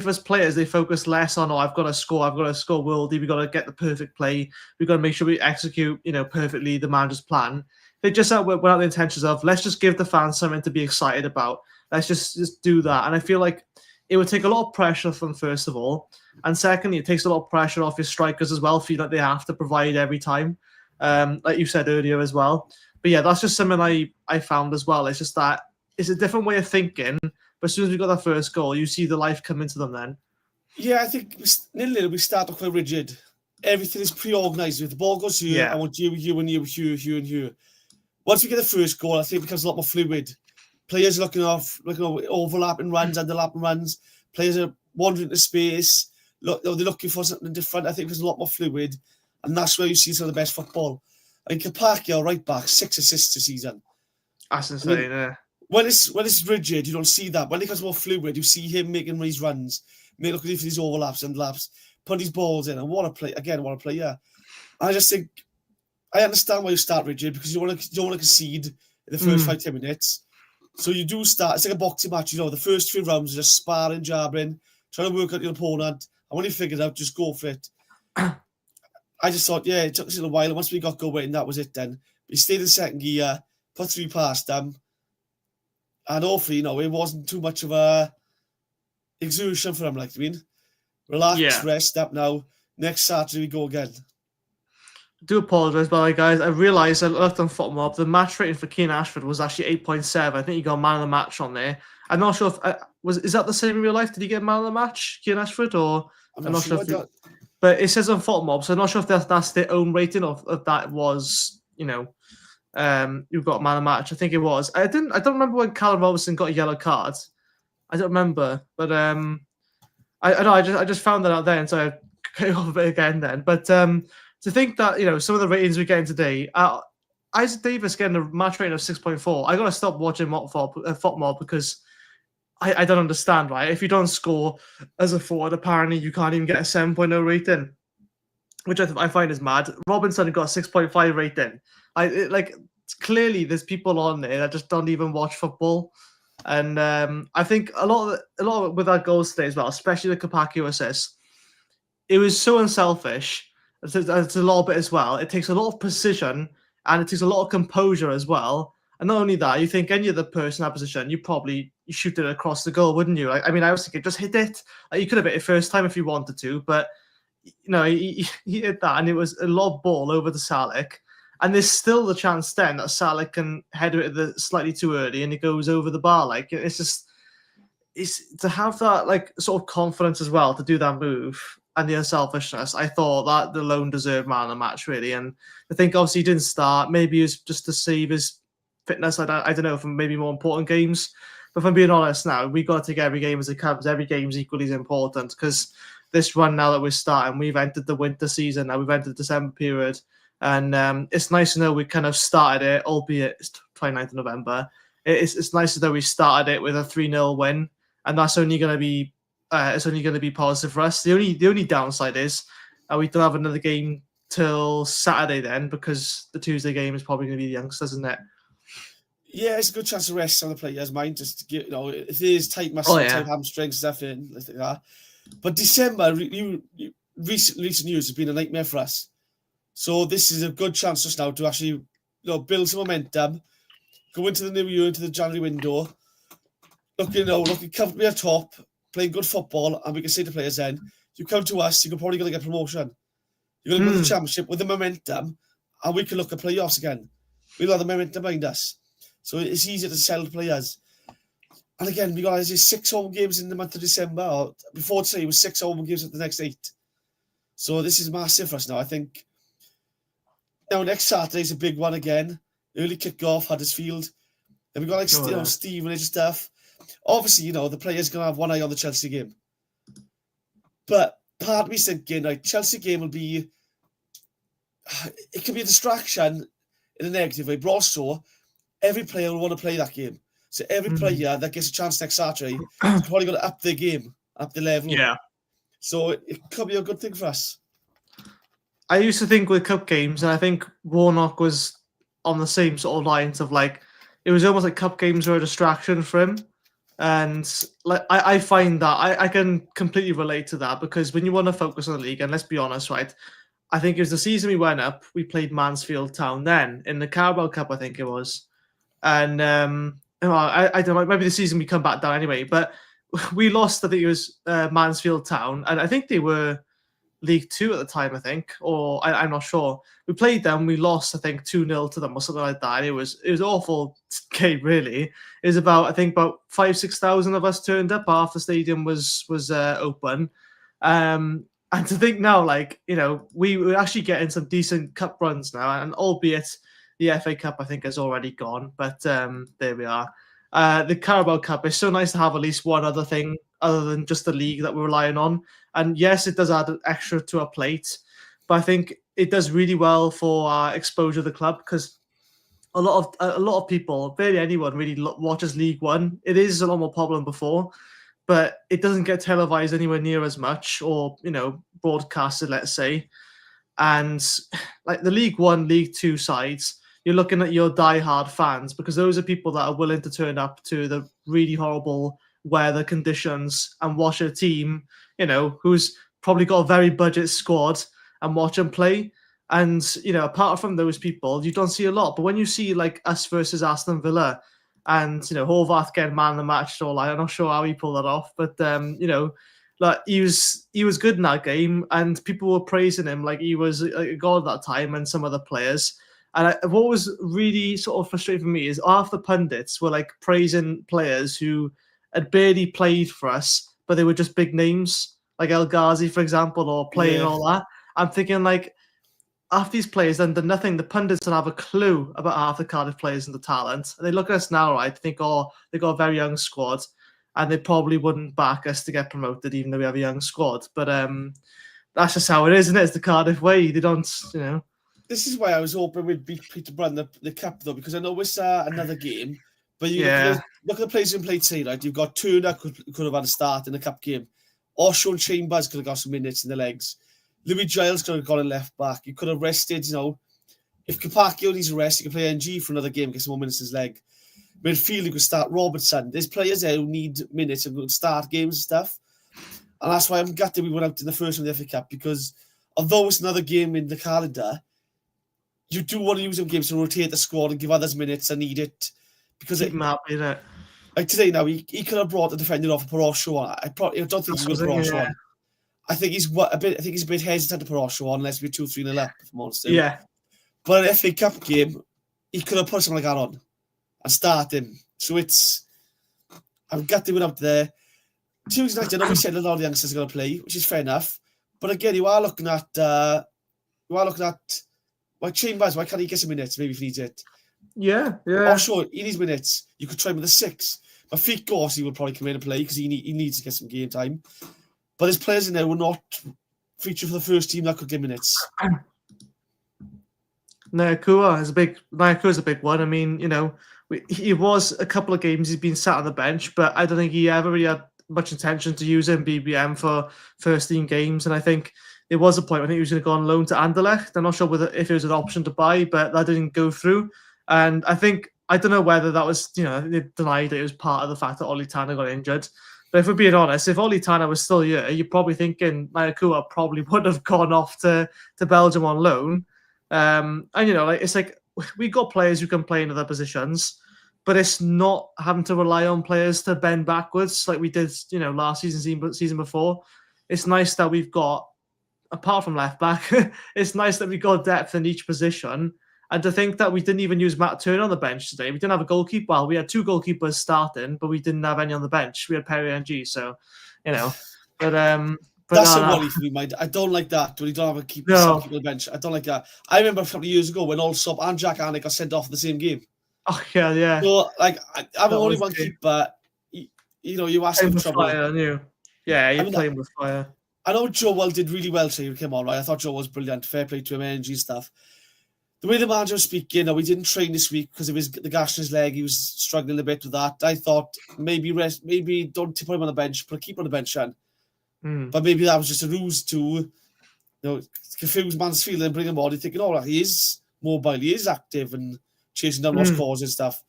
as players they focus less on, I've got to score worldie, we've got to get the perfect play, we've got to make sure we execute, perfectly the manager's plan. They just without the intentions of, let's just give the fans something to be excited about. Let's just do that. And I feel like it would take a lot of pressure from, first of all, and secondly, it takes a lot of pressure off your strikers as well, feel like they have to provide every time, like you said earlier as well. But yeah, that's just something I found as well. It's just that it's a different way of thinking. But as soon as we got that first goal, you see the life come into them then. Yeah, I think we start off quite rigid. Everything is pre-organised. If the ball goes here, I want you, and you, and you. Once we get the first goal, I think it becomes a lot more fluid. Players are looking overlapping runs, underlapping runs. Players are wandering into space. They're looking for something different. I think it's a lot more fluid. And that's where you see some of the best football. I mean, Kapaki, right back, 6 assists this season. That's insane, yeah. When it's rigid, you don't see that. When it becomes more fluid, you see him making these runs, looking for these overlaps and laps, put these balls in, and what a play, yeah. I just think I understand why you start rigid, because you don't want to concede in the first 5-10 minutes. So you do start. It's like a boxing match, the first 3 rounds are just sparring, jabbing, trying to work out your opponent, and when you figure it out, just go for it. I just thought, it took us a little while. Once we got going, that was it then. We stayed in second gear, put 3 past them. And hopefully, it wasn't too much of a exertion for him, relax, rest up now. Next Saturday, we go again. I do apologise, by the way, guys. I realised I looked on Football Mob. The match rating for Keane Ashford was actually 8.7. I think he got man of the match on there. I'm not sure if is that the same in real life? Did he get man of the match, Keane Ashford, or I'm not sure. But it says on Football Mob, so I'm not sure if that's their own rating or if that was, who got man of the match. I think it was. I don't remember when Callum Robinson got a yellow card. I don't remember, but I just found that out then, so I cut off a bit again then. But to think that some of the ratings we're getting today, Isaac Davis getting a match rating of 6.4. I gotta stop watching FOTMOB because I don't understand, right? If you don't score as a forward, apparently you can't even get a 7.0 rating, which I find is mad. Robinson got a 6.5 rating. Clearly there's people on there that just don't even watch football. And I think a lot of it with our goals today as well, especially the Kapaki assist, it was so unselfish. It's a lot of it as well. It takes a lot of precision and it takes a lot of composure as well. And not only that, you think any other person in that position, you shoot it across the goal, wouldn't you? I was thinking, just hit it. You could have hit it first time if you wanted to, but he hit that, and it was a lob ball over to Salek. And there's still the chance then that Salek can head it slightly too early, and it goes over the bar. It's to have that sort of confidence as well to do that move and the unselfishness. I thought that the lone deserved man of the match really, and I think obviously he didn't start. Maybe it was just to save his fitness. I don't know, for maybe more important games. But if I'm being honest now, we got to take every game as it comes. Every game is equally as important because this run now that we're starting, we've entered the winter season now. We've entered the December period. And it's nice to know we kind of started it, albeit it's 29th of November. It's nice to know we started it with a 3-0 win, and that's only going to be positive for us. The only downside is we don't have another game till Saturday then, because the Tuesday game is probably going to be the youngsters, isn't it? Yeah, it's a good chance to rest some of the players' mind, just to get, if there's tight muscle, tight hamstrings, stuff in like that. But December, recent years has been a nightmare for us. So this is a good chance just now to actually, build some momentum, go into the new year, into the January window, looking comfortably at top, playing good football, and we can say to players then, you come to us, you're probably going to get promotion. You're going to win the championship with the momentum, and we can look at playoffs again. We'll have the momentum behind us. So it's easier to sell to players. And again, we got 6 home games in the month of December. Or before today, it was 6 home games at the next 8. So this is massive for us now, I think. Now, next Saturday's a big one again. Early kick-off, Huddersfield. Then we got Stevenage and stuff. Obviously, the players going to have one eye on the Chelsea game. But part of me's thinking, Chelsea game will be... It can be a distraction in a negative way, but also every player will want to play that game. So every player that gets a chance next Saturday is probably going to up their game, up the level. Yeah. So it could be a good thing for us. I used to think with cup games, and I think Warnock was on the same sort of lines of it was almost like cup games were a distraction for him. And I find that I can completely relate to that, because when you want to focus on the league, and let's be honest, right? I think it was the season we went up, we played Mansfield Town then in the Carabao Cup, I think it was. And I don't know, maybe the season we come back down anyway, but we lost, I think it was Mansfield Town, and I think they were League 2 at the time, I think, or I'm not sure. We played them, we lost, I think, 2-0 to them or something like that. It was an awful game, really. It was about 5,000-6,000 of us turned up. Half the stadium was open. And to think now, we were actually getting some decent cup runs now, and albeit the FA Cup, I think, has already gone, but there we are. The Carabao Cup is so nice to have at least one other thing other than just the league that we're relying on. And yes, it does add extra to our plate, but I think it does really well for our exposure to the club, because a lot of people, barely anyone really watches League One. It is a lot more popular than before, but it doesn't get televised anywhere near as much, or broadcasted, let's say. And the League One, League Two sides, you're looking at your die-hard fans, because those are people that are willing to turn up to the really horrible weather conditions and watch a team, who's probably got a very budget squad, and watch them play. And, apart from those people, you don't see a lot. But when you see us versus Aston Villa, and, Horvath getting man of the match, I'm not sure how he pulled that off, but, he was good in that game, and people were praising him like he was a god at that time, and some other players. And what was really sort of frustrating for me is half the pundits were praising players who had barely played for us, but they were just big names, like El Ghazi, for example, or playing all that. I'm thinking half these players done nothing. The pundits don't have a clue about half the Cardiff players and the talent. And they look at us now, right? Think, oh, they got a very young squad, and they probably wouldn't back us to get promoted, even though we have a young squad. But that's just how it is, isn't it? It's the Cardiff way. They don't, This is why I was hoping we'd beat Peterborough in the cup, though, because I know it's another game. But you look at the players in play today, right? You've got Turner could have had a start in the cup game. Osho and Chambers could have got some minutes in the legs. Louis Giles could have gone in left back. You could have rested, if Capaccio needs a rest, you can play NG for another game, get some more minutes in his leg. Midfield, you could start Robertson. There's players there who need minutes and could start games and stuff. And that's why I'm gutted we went out in the first one of the FA Cup, because although it's another game in the calendar, you do want to use them games to rotate the squad and give others minutes that need it. Because keep them happy, innit? Like today now, he could have brought the defender off and put Osho on. I don't think he would have put Osho on. I think he's a bit hesitant to put Osho on unless we're 2-3-0 up, if I'm honest. Yeah. But an FA Cup game, he could have put something like that on and start him. So I'm gutted went out there. Tuesday night, I know we said a lot of the youngsters are going to play, which is fair enough. But again, you are looking at why Chambers, why can't he get some minutes? Maybe if he needs it. Yeah. Osho, he needs minutes. You could try him with a 6. But Feet Gorsey will probably come in and play because he needs to get some game time. But there's players in there who are not featured for the first team that could get minutes. Nakua is a big one. I mean, he was a couple of games he's been sat on the bench, but I don't think he ever really had much intention to use him BBM for first team games. And I think there was a point when he was going to go on loan to Anderlecht. I'm not sure if it was an option to buy, but that didn't go through. And I don't know whether that was, they denied that it was part of the fact that Oli Tanner got injured. But if we're being honest, if Oli Tanner was still here, you're probably thinking Nakua probably would have gone off to Belgium on loan. And, it's like we got players who can play in other positions, but it's not having to rely on players to bend backwards like we did, last season before. It's nice that we've got, apart from left back, it's nice that we got depth in each position. And to think that we didn't even use Matt Turner on the bench today. We didn't have a goalkeeper. Well, we had 2 goalkeepers starting, but we didn't have any on the bench. We had Perry and G, so, But that's a worry for me, mind. I don't like that when you don't have a keeper on the bench. I don't like that. I remember a couple of years ago when Allsop and Jack Arnott got sent off in the same game. Oh, yeah. So, I'm only one keeper. You ask him for trouble. You're playing with fire. I know Joe Well did really well today. He came on, right? I thought Joe was brilliant. Fair play to him, energy stuff. The way the manager was speaking, we didn't train this week because of the gash in his leg. He was struggling a bit with that. I thought maybe don't put him on the bench, put a keeper on the bench, then. But maybe that was just a ruse to, confuse Mansfield and bring him on. You're thinking, he is mobile, he is active and chasing down lost causes and stuff.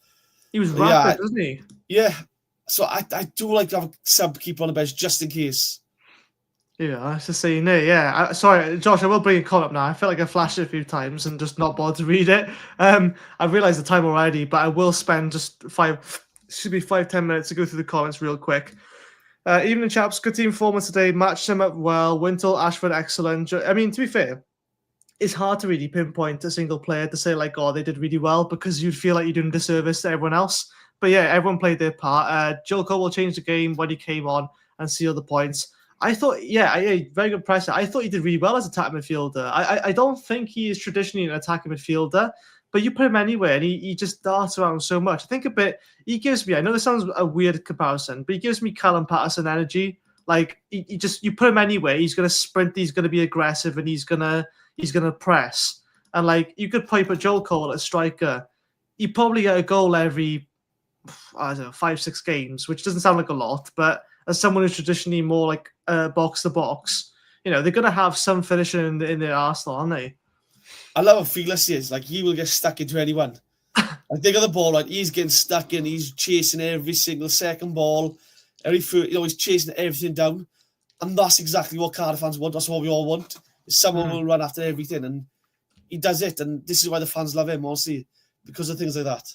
He was rapid, wasn't he? Yeah. So I do like to have a sub keeper on the bench just in case. Yeah, I was just saying, sorry, Josh, I will bring a call up now. I feel like I flashed it a few times and just not bothered to read it. I've realised the time already, but I will spend just 5-10 minutes to go through the comments real quick. Evening, chaps. Good team performance today. Matched them up well. Wintle, Ashford, excellent. I mean, to be fair, it's hard to really pinpoint a single player to say, they did really well, because you'd feel like you're doing disservice to everyone else. But yeah, everyone played their part. Joe Cole will change the game when he came on and sealed the points. I thought, very good pressure. I thought he did really well as attacking midfielder. I don't think he is traditionally an attacking midfielder, but you put him anywhere and he just darts around so much. I think he gives me, I know this sounds a weird comparison, but he gives me Callum Patterson energy. Like you put him anywhere, he's going to sprint, he's going to be aggressive, and he's going to press. And you could pipe a Joel Cole at striker. You probably get a goal every, 5-6 games, which doesn't sound like a lot, but as someone who's traditionally more like box to box, they're going to have some finishing in their arsenal, aren't they? I love how fearless he is. He will get stuck into anyone. They got the ball, he's getting stuck in. He's chasing every single second ball. He's chasing everything down. And that's exactly what Cardiff fans want. That's what we all want. Someone will run after everything. And he does it. And this is why the fans love him, honestly, because of things like that.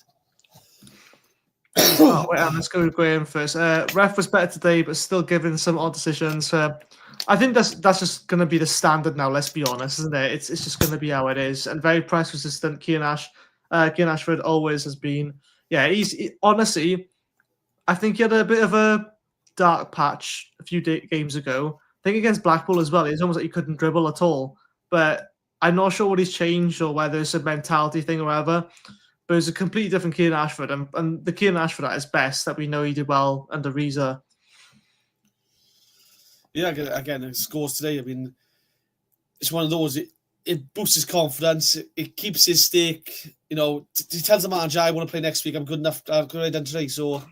Let's go with Graham first. Ref was better today, but still giving some odd decisions. I think that's just going to be the standard now, let's be honest, isn't it? It's just going to be how it is. And very press resistant. Cian Ashford always has been. Yeah, honestly, I think he had a bit of a dark patch a few games ago. I think against Blackpool as well. It's almost like he couldn't dribble at all. But I'm not sure what he's changed or whether it's a mentality thing or whatever, but it's a completely different Kieran Ashford. And the Kieran Ashford at his best that we know he did well under Reza. Yeah, again, it scores today. I mean, it's one of those, it boosts his confidence. It keeps his stake. You know, he tells the manager, I want to play next week. I'm good enough. I've got identity. So,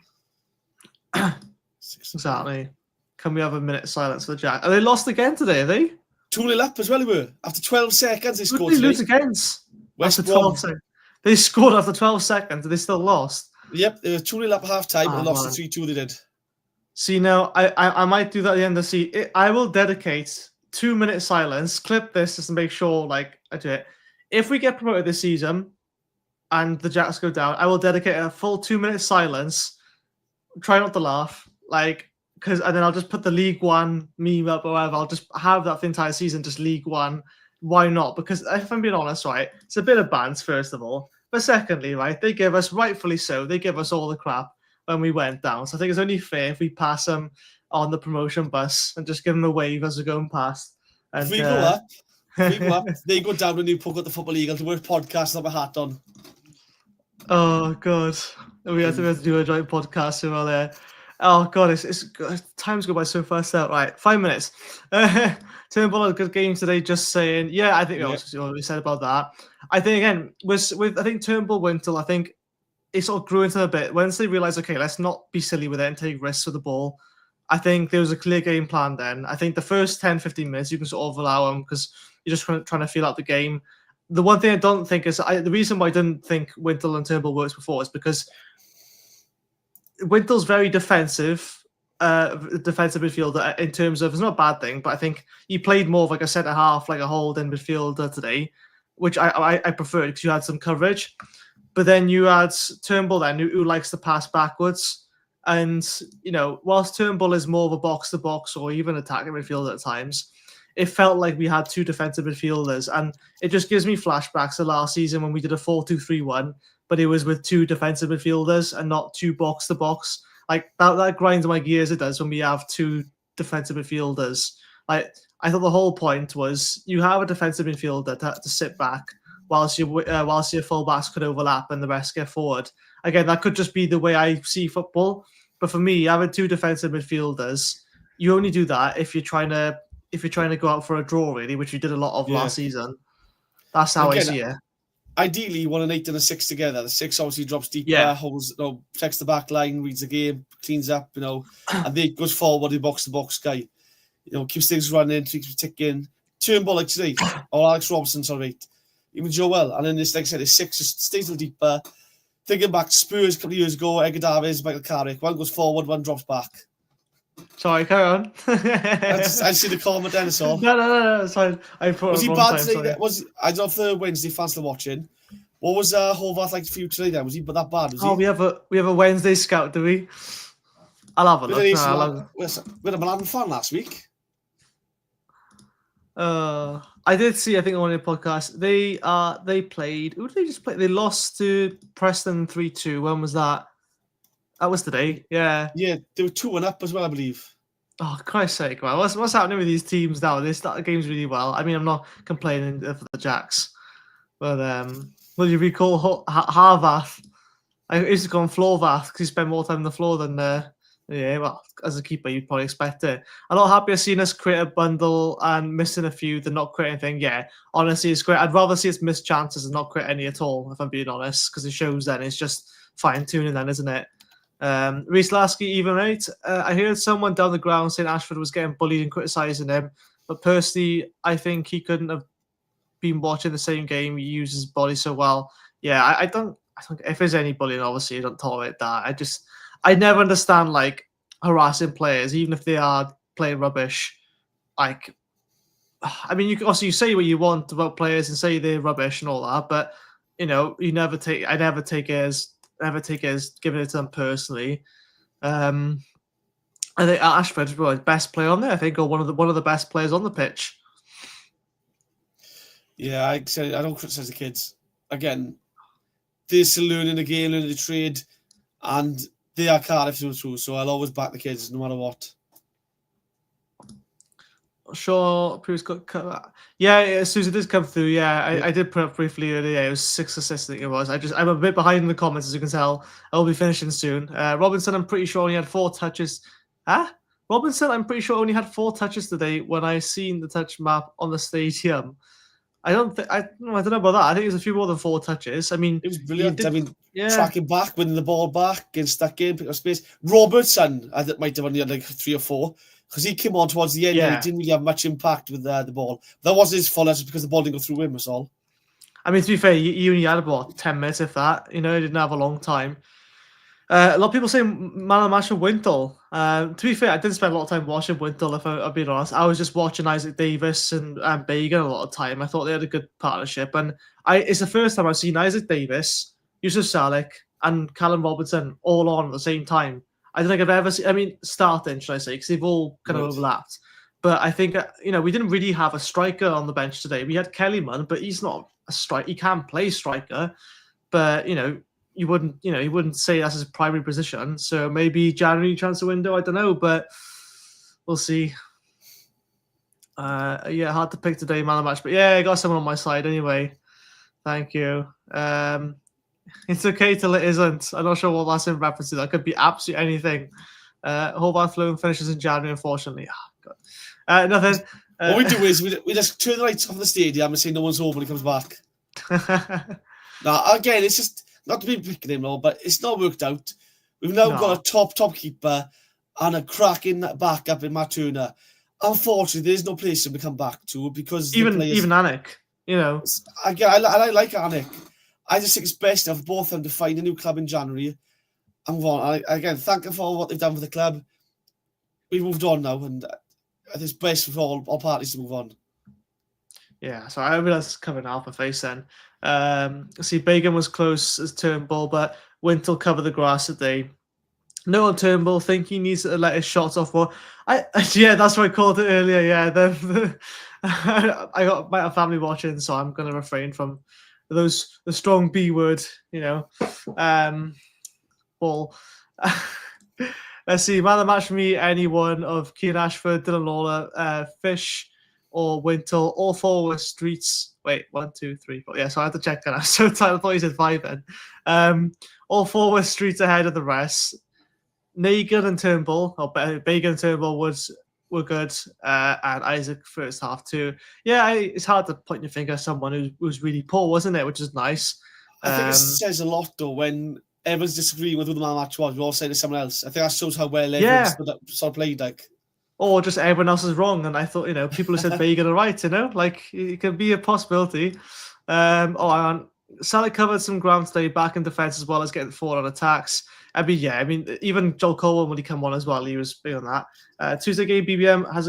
exactly. Can we have a minute of silence for the Jack? Are they lost again today, are they? 2-0 up as well, they were. After 12 seconds, they Who scored did they today. lose against? West After Brom. 12 seconds. They scored after 12 seconds and they still lost. Yep, they were 2-0 up at half-time and lost man. the 3-2 they did. See, now, I might do that at the end of the season. I will dedicate 2-minute silence, clip this just to make sure, like, I do it. If we get promoted this season and the Jacks go down, I will dedicate a full 2-minute silence. Try not to laugh, like, and then I'll just put the League One meme up or whatever. I'll just have that for the entire season, just League One. Why not? Because if I'm being honest, right, it's a bit of bants, first of all. But secondly, right, they give us, rightfully so, they give us all the crap when we went down. So I think it's only fair if we pass them on the promotion bus and just give them a wave as we're going past. And, If we go up, they go down and you got the Football League. I'll do a podcast and have a hat on. Oh, God. We have to do a joint podcast over there. Oh, God, it's time's go by so fast out. Right, 5 minutes. Turnbull had a good game today, just saying. Yeah, I think what we said about that. I think, again, with I think Turnbull Wintle, I think it sort of grew into a bit. Once they realised, okay, let's not be silly with it and take risks with the ball, I think there was a clear game plan then. I think the first 10, 15 minutes, you can sort of allow them because you're just trying to feel out the game. The one thing I don't think is, the reason why I didn't think Wintle and Turnbull works before is because Wintle's very defensive midfielder in terms of, it's not a bad thing, but I think he played more of like a centre half, like a holding midfielder today, which I preferred because you had some coverage. But then you had Turnbull then, who likes to pass backwards. And, you know, whilst Turnbull is more of a box-to-box or even attacking midfielder at times, it felt like we had two defensive midfielders. And it just gives me flashbacks to last season when we did a 4-2-3-1, but it was with two defensive midfielders and not two box-to-box. Like, that grinds my gears, it does, when we have two defensive midfielders. Like, I thought the whole point was you have a defensive midfielder to sit back whilst your fullbacks could overlap and the rest get forward. Again, that could just be the way I see football. But for me, having two defensive midfielders, you only do that if you're trying to go out for a draw, really, which we did a lot of last season. That's how I see it. Ideally, you want an 8 and a 6 together. The 6 obviously drops deeper, holds, protects the back line, reads the game, cleans up, and they goes forward in box-to-box guy. Keeps things running, keeps ticking. Turnbull like today, or Alex Robson, sorry, even Joel. And then this, like I said, the 6 just stays a little deeper. Thinking back to Spurs a couple of years ago, Edgar Davies, Michael Carrick. One goes forward, one drops back. Sorry, carry on. I see the comment then, so. No, it's fine. Was he bad today? I don't know if the Wednesday fans are watching. What was Horvath like for you today then? Was he that bad? We have a Wednesday scout, do we? I'll have a look. We had a Milan fan last week. I did see, I think on the podcast, they played. Who did they just play? They lost to Preston 3-2. When was that? That was today. Yeah. Yeah, they were 2-1 up as well, I believe. Oh, Christ's sake, man. What's happening with these teams now? They start the games really well. I mean, I'm not complaining for the Jacks. But what do you recall Harvath? I used to call him Floorvath because he spent more time on the floor than well, as a keeper, you'd probably expect it. I'm not happy seeing us create a bundle and missing a few than not create anything. Yeah, honestly, it's great. I'd rather see us miss chances and not create any at all, if I'm being honest, because it shows then it's just fine-tuning then, isn't it? Reece Lasky, even right. I heard someone down the ground saying Ashford was getting bullied and criticising him, but personally, I think he couldn't have been watching the same game. He uses his body so well. Yeah, I don't. If there's any bullying, obviously, I don't tolerate that. I never understand like harassing players, even if they are playing rubbish. Like, I mean, you say what you want about players and say they're rubbish and all that, but I never take it as giving it to them personally. I think Ashford's probably the best player on there. I think, or one of the best players on the pitch. Yeah, I don't criticize the kids. Again, they're still learning the game, learning the trade, and they are Cardiff too, so I'll always back the kids no matter what. sure. Previous yeah, as soon as it did come through, yeah, I did put up briefly earlier. Yeah, it was 6 assists, I think it was. I'm a bit behind in the comments, as you can tell. I'll be finishing soon. Robinson, I'm pretty sure only had 4 touches. Huh? Robinson, I'm pretty sure only had 4 touches today when I seen the touch map on the stadium. I don't know about that. I think it was a few more than 4 touches. I mean, It was brilliant. did- I mean, yeah. tracking back, winning the ball back, getting stuck in, picking up space. Robertson, I think, might have only had like 3 or 4 because he came on towards the end. Yeah. And he didn't really have much impact with the ball. That wasn't his fault. That's just because the ball didn't go through him. Was all. I mean, to be fair, you only had about 10 minutes, if that. You know, he didn't have a long time. A lot of people say man of the match for Wintle. To be fair, I didn't spend a lot of time watching Wintle, if I'm being honest. I was just watching Isaac Davis and Bagan a lot of time. I thought they had a good partnership. And it's the first time I've seen Isaac Davis, Yusuf Salek, and Callum Robertson all on at the same time. I don't think I've ever seen, I mean, starting, should I say, because they've all kind of overlapped. But I think, we didn't really have a striker on the bench today. We had Kellyman, but he's not a striker. He can play striker. But, you wouldn't say that's his primary position. So maybe January transfer window, I don't know, but we'll see. Hard to pick today, man of the match. But yeah, I got someone on my side anyway. Thank you. It's okay till it isn't. I'm not sure what that's in reference to. That could be absolutely anything. Hobart Loan finishes in January, unfortunately. Oh, God. Nothing. What we do is we just turn the lights off of the stadium and say no one's home when he comes back. Now, again, it's just not to be picking him, though, but it's not worked out. We've now got a top keeper and a cracking backup in Matt Turner. Unfortunately, there's no place for him to come back to because even Anik, I like Anik. I just think it's best of both of them to find a new club in January and move on. Again, thank them for what they've done for the club. We've moved on now, and I think it's best for all parties to move on. Yeah, so I realised it's covering half my face then. See, Bagan was close as Turnbull, but Wintle covered the grass today. No on Turnbull, think he needs to let his shots off more. That's what I called it earlier. Yeah, I might have family watching, so I'm going to refrain from the strong B word, ball. Let's see, man of the match for me, anyone of Keane Ashford, Dylan Lawlor, Fish, or Wintle. All 4 were streets. Wait, 1, 2, 3, 4. Yeah, so I had to check that. I'm so tired. I thought you said 5 then. All 4 were streets ahead of the rest. Nagan and Turnbull, or Bagan and Turnbull were good, and Isaac first half too. Yeah, it's hard to point your finger at someone who was really poor, wasn't it? Which is nice. I think it says a lot though when everyone's disagreeing with who the man match was. We're all saying to someone else. I think that shows how well everyone's sort of played. Like, or just everyone else is wrong. And I thought, people who said Bagan are right. Like it can be a possibility. Saleh covered some ground today, back in defence as well as getting forward on attacks. I mean, even Joel Colwell, when he came on as well, he was big on that. Tuesday game, BBM has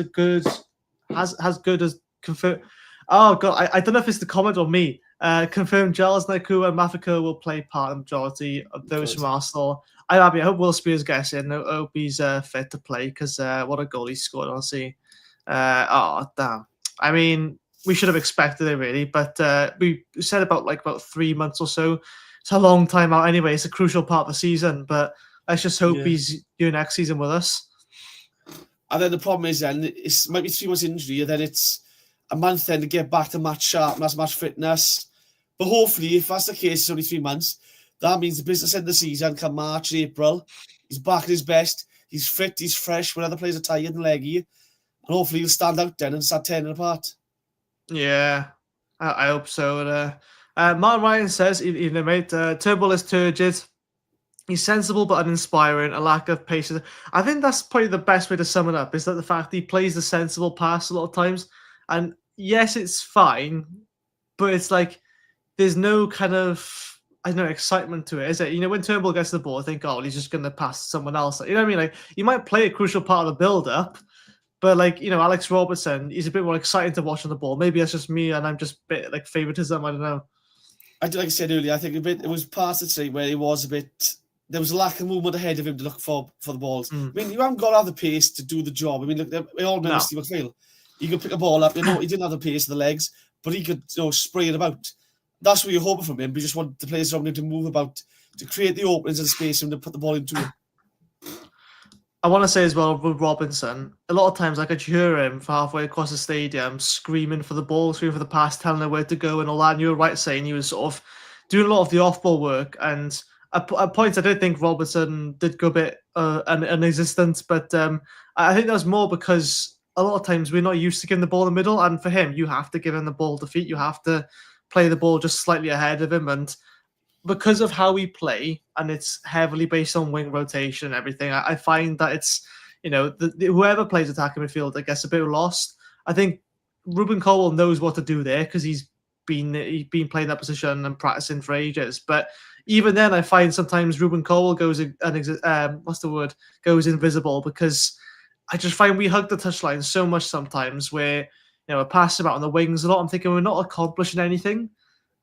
good as confirmed. Oh, God, I don't know if it's the comment or me. Confirmed Giles, Naku, and Mafika will play part of the majority of those from Arsenal. I hope Will Spears gets in. I hope he's fit to play because what a goal he scored, honestly. Damn. I mean, we should have expected it, really, but we said about 3 months or so. It's a long time out anyway. It's a crucial part of the season, but let's just hope he's here next season with us. And then the problem is then it might be 3 months injury, and then it's a month then to get back to match sharpness, match fitness. But hopefully, if that's the case, it's only 3 months. That means the business end of the season, come March, April, he's back at his best. He's fit, he's fresh when other players are tired and leggy. And hopefully he'll stand out then and start tearing apart. Yeah, I hope so. Martin Ryan says, even mate, Turnbull is turgid. He's sensible but uninspiring, a lack of patience. I think that's probably the best way to sum it up, is that the fact he plays the sensible pass a lot of times. And yes, it's fine, but it's like there's no kind of, excitement to it, is it? When Turnbull gets the ball, I think, he's just going to pass to someone else. You know what I mean? Like, you might play a crucial part of the build-up, but Alex Robertson, he's a bit more exciting to watch on the ball. Maybe that's just me and I'm just a bit like favoritism, I don't know. Like I said earlier, I think it was past the today where it was a bit. There was a lack of movement ahead of him to look for the balls. I mean, you haven't got to have the pace to do the job. I mean, look, we all know Steve McPhail. He could pick a ball up. He didn't have the pace of the legs, but he could spray it about. That's what you're hoping from him. We just want the players around him to move about, to create the openings and space for him to put the ball into it. I want to say as well with Robinson, a lot of times I could hear him from halfway across the stadium screaming for the ball, screaming for the pass, telling her where to go and all that. And you were right saying he was sort of doing a lot of the off-ball work. And at points, I did think Robertson did go a bit inexistent, but I think that was more because a lot of times we're not used to giving the ball in the middle. And for him, you have to give him the ball to feet. You have to play the ball just slightly ahead of him. And because of how we play, and it's heavily based on wing rotation and everything, I find that it's, whoever plays attacking midfield, I guess, a bit lost. I think Ruben Colwell knows what to do there because he's been playing that position and practicing for ages. But even then, I find sometimes Ruben Colwell goes invisible because I just find we hug the touchline so much sometimes where, a pass about on the wings a lot. I'm thinking we're not accomplishing anything.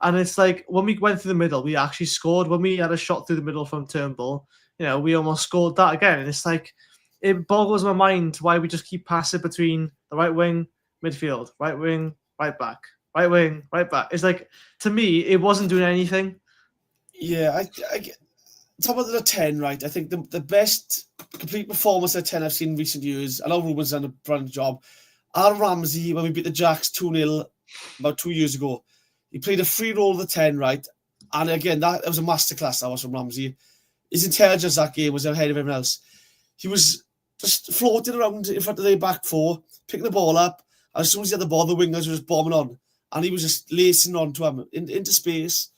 And it's like when we went through the middle, we actually scored. When we had a shot through the middle from Turnbull, we almost scored that again. And it's like, it boggles my mind why we just keep passing between the right wing, midfield, right wing, right back, right wing, right back. It's like, to me, it wasn't doing anything. Yeah, I top of the 10, right? I think the best complete performance at 10 I've seen in recent years, I know Ruben's done a brilliant job. Aaron Ramsey, when we beat the Jacks 2-0 about 2 years ago, he played a free role of the 10, right? And again, that was a masterclass that was from Ramsey. His intelligence that game was ahead of everyone else. He was just floating around in front of their back four, picking the ball up, and as soon as he had the ball, the wingers were just bombing on. And he was just lacing onto him into space.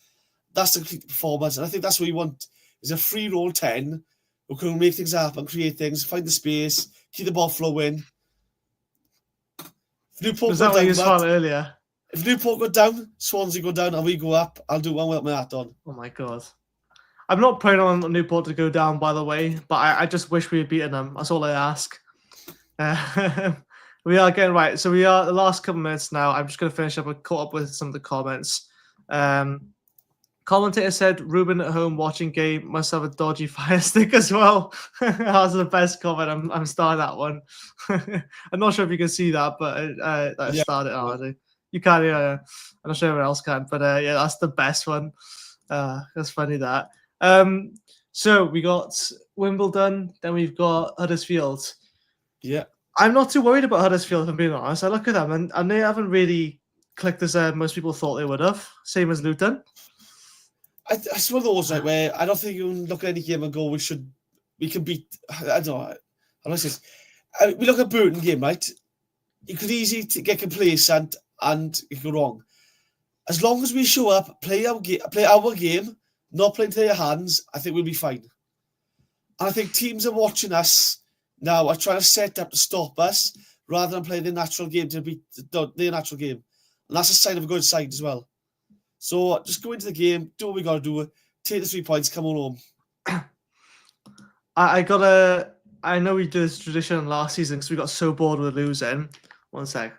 That's the complete performance. And I think that's what we want, is a free role 10 who can make things happen, create things, find the space, keep the ball flowing. Was that what you saw earlier? If Newport go down, Swansea go down, and we go up, I'll do one without my hat on. Oh my God. I'm not praying on Newport to go down, by the way, but I just wish we had beaten them. That's all I ask. We are getting right. So we are the last couple of minutes now. I'm just going to finish up and caught up with some of the comments. Commentator said, Ruben at home watching game must have a dodgy fire stick as well. That's the best comment. I'm starting that one. I'm not sure if you can see that, but I started already. You can, yeah. I'm not sure everyone else can, but yeah, that's the best one. That's funny that. So we got Wimbledon, then we've got Huddersfield. Yeah. I'm not too worried about Huddersfield, if I'm being honest. I look at them and they haven't really clicked as most people thought they would have. Same as Luton. It's one of those, right, where I don't think you can look at any game and go, we can beat, I don't know, how do I say this? We look at Burton game, right? You could easily get complacent and it go wrong. As long as we show up, play our game, not play into their hands, I think we'll be fine. And I think teams are watching us now, are trying to set up to stop us rather than play their natural game to beat their natural game. And that's a sign of a good side as well. So just go into the game, do what we got to do, take the 3 points, come on home. I know we did this tradition last season because we got so bored with losing. One sec.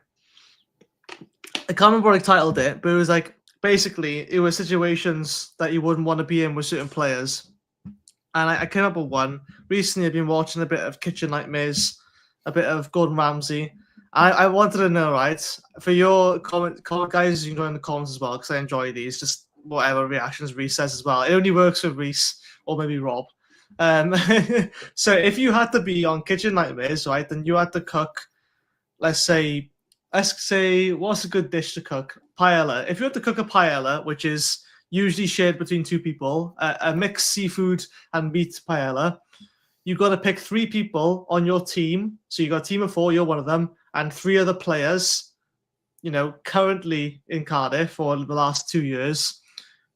I can't remember what I titled it, but it was like, basically, it was situations that you wouldn't want to be in with certain players. And I came up with one. Recently, I've been watching a bit of Kitchen Nightmares, a bit of Gordon Ramsay. I wanted to know, right, for your comment guys, you can join the comments as well, because I enjoy these, just whatever reactions Reese says as well. It only works with Reese, or maybe Rob. So if you had to be on Kitchen Nightmares, right, then you had to cook, let's say, what's a good dish to cook? Paella. If you have to cook a paella, which is usually shared between two people, a mixed seafood and meat paella, you've got to pick 3 people on your team. So you got a team of 4, you're one of them, and 3 other players, currently in Cardiff for the last 2 years.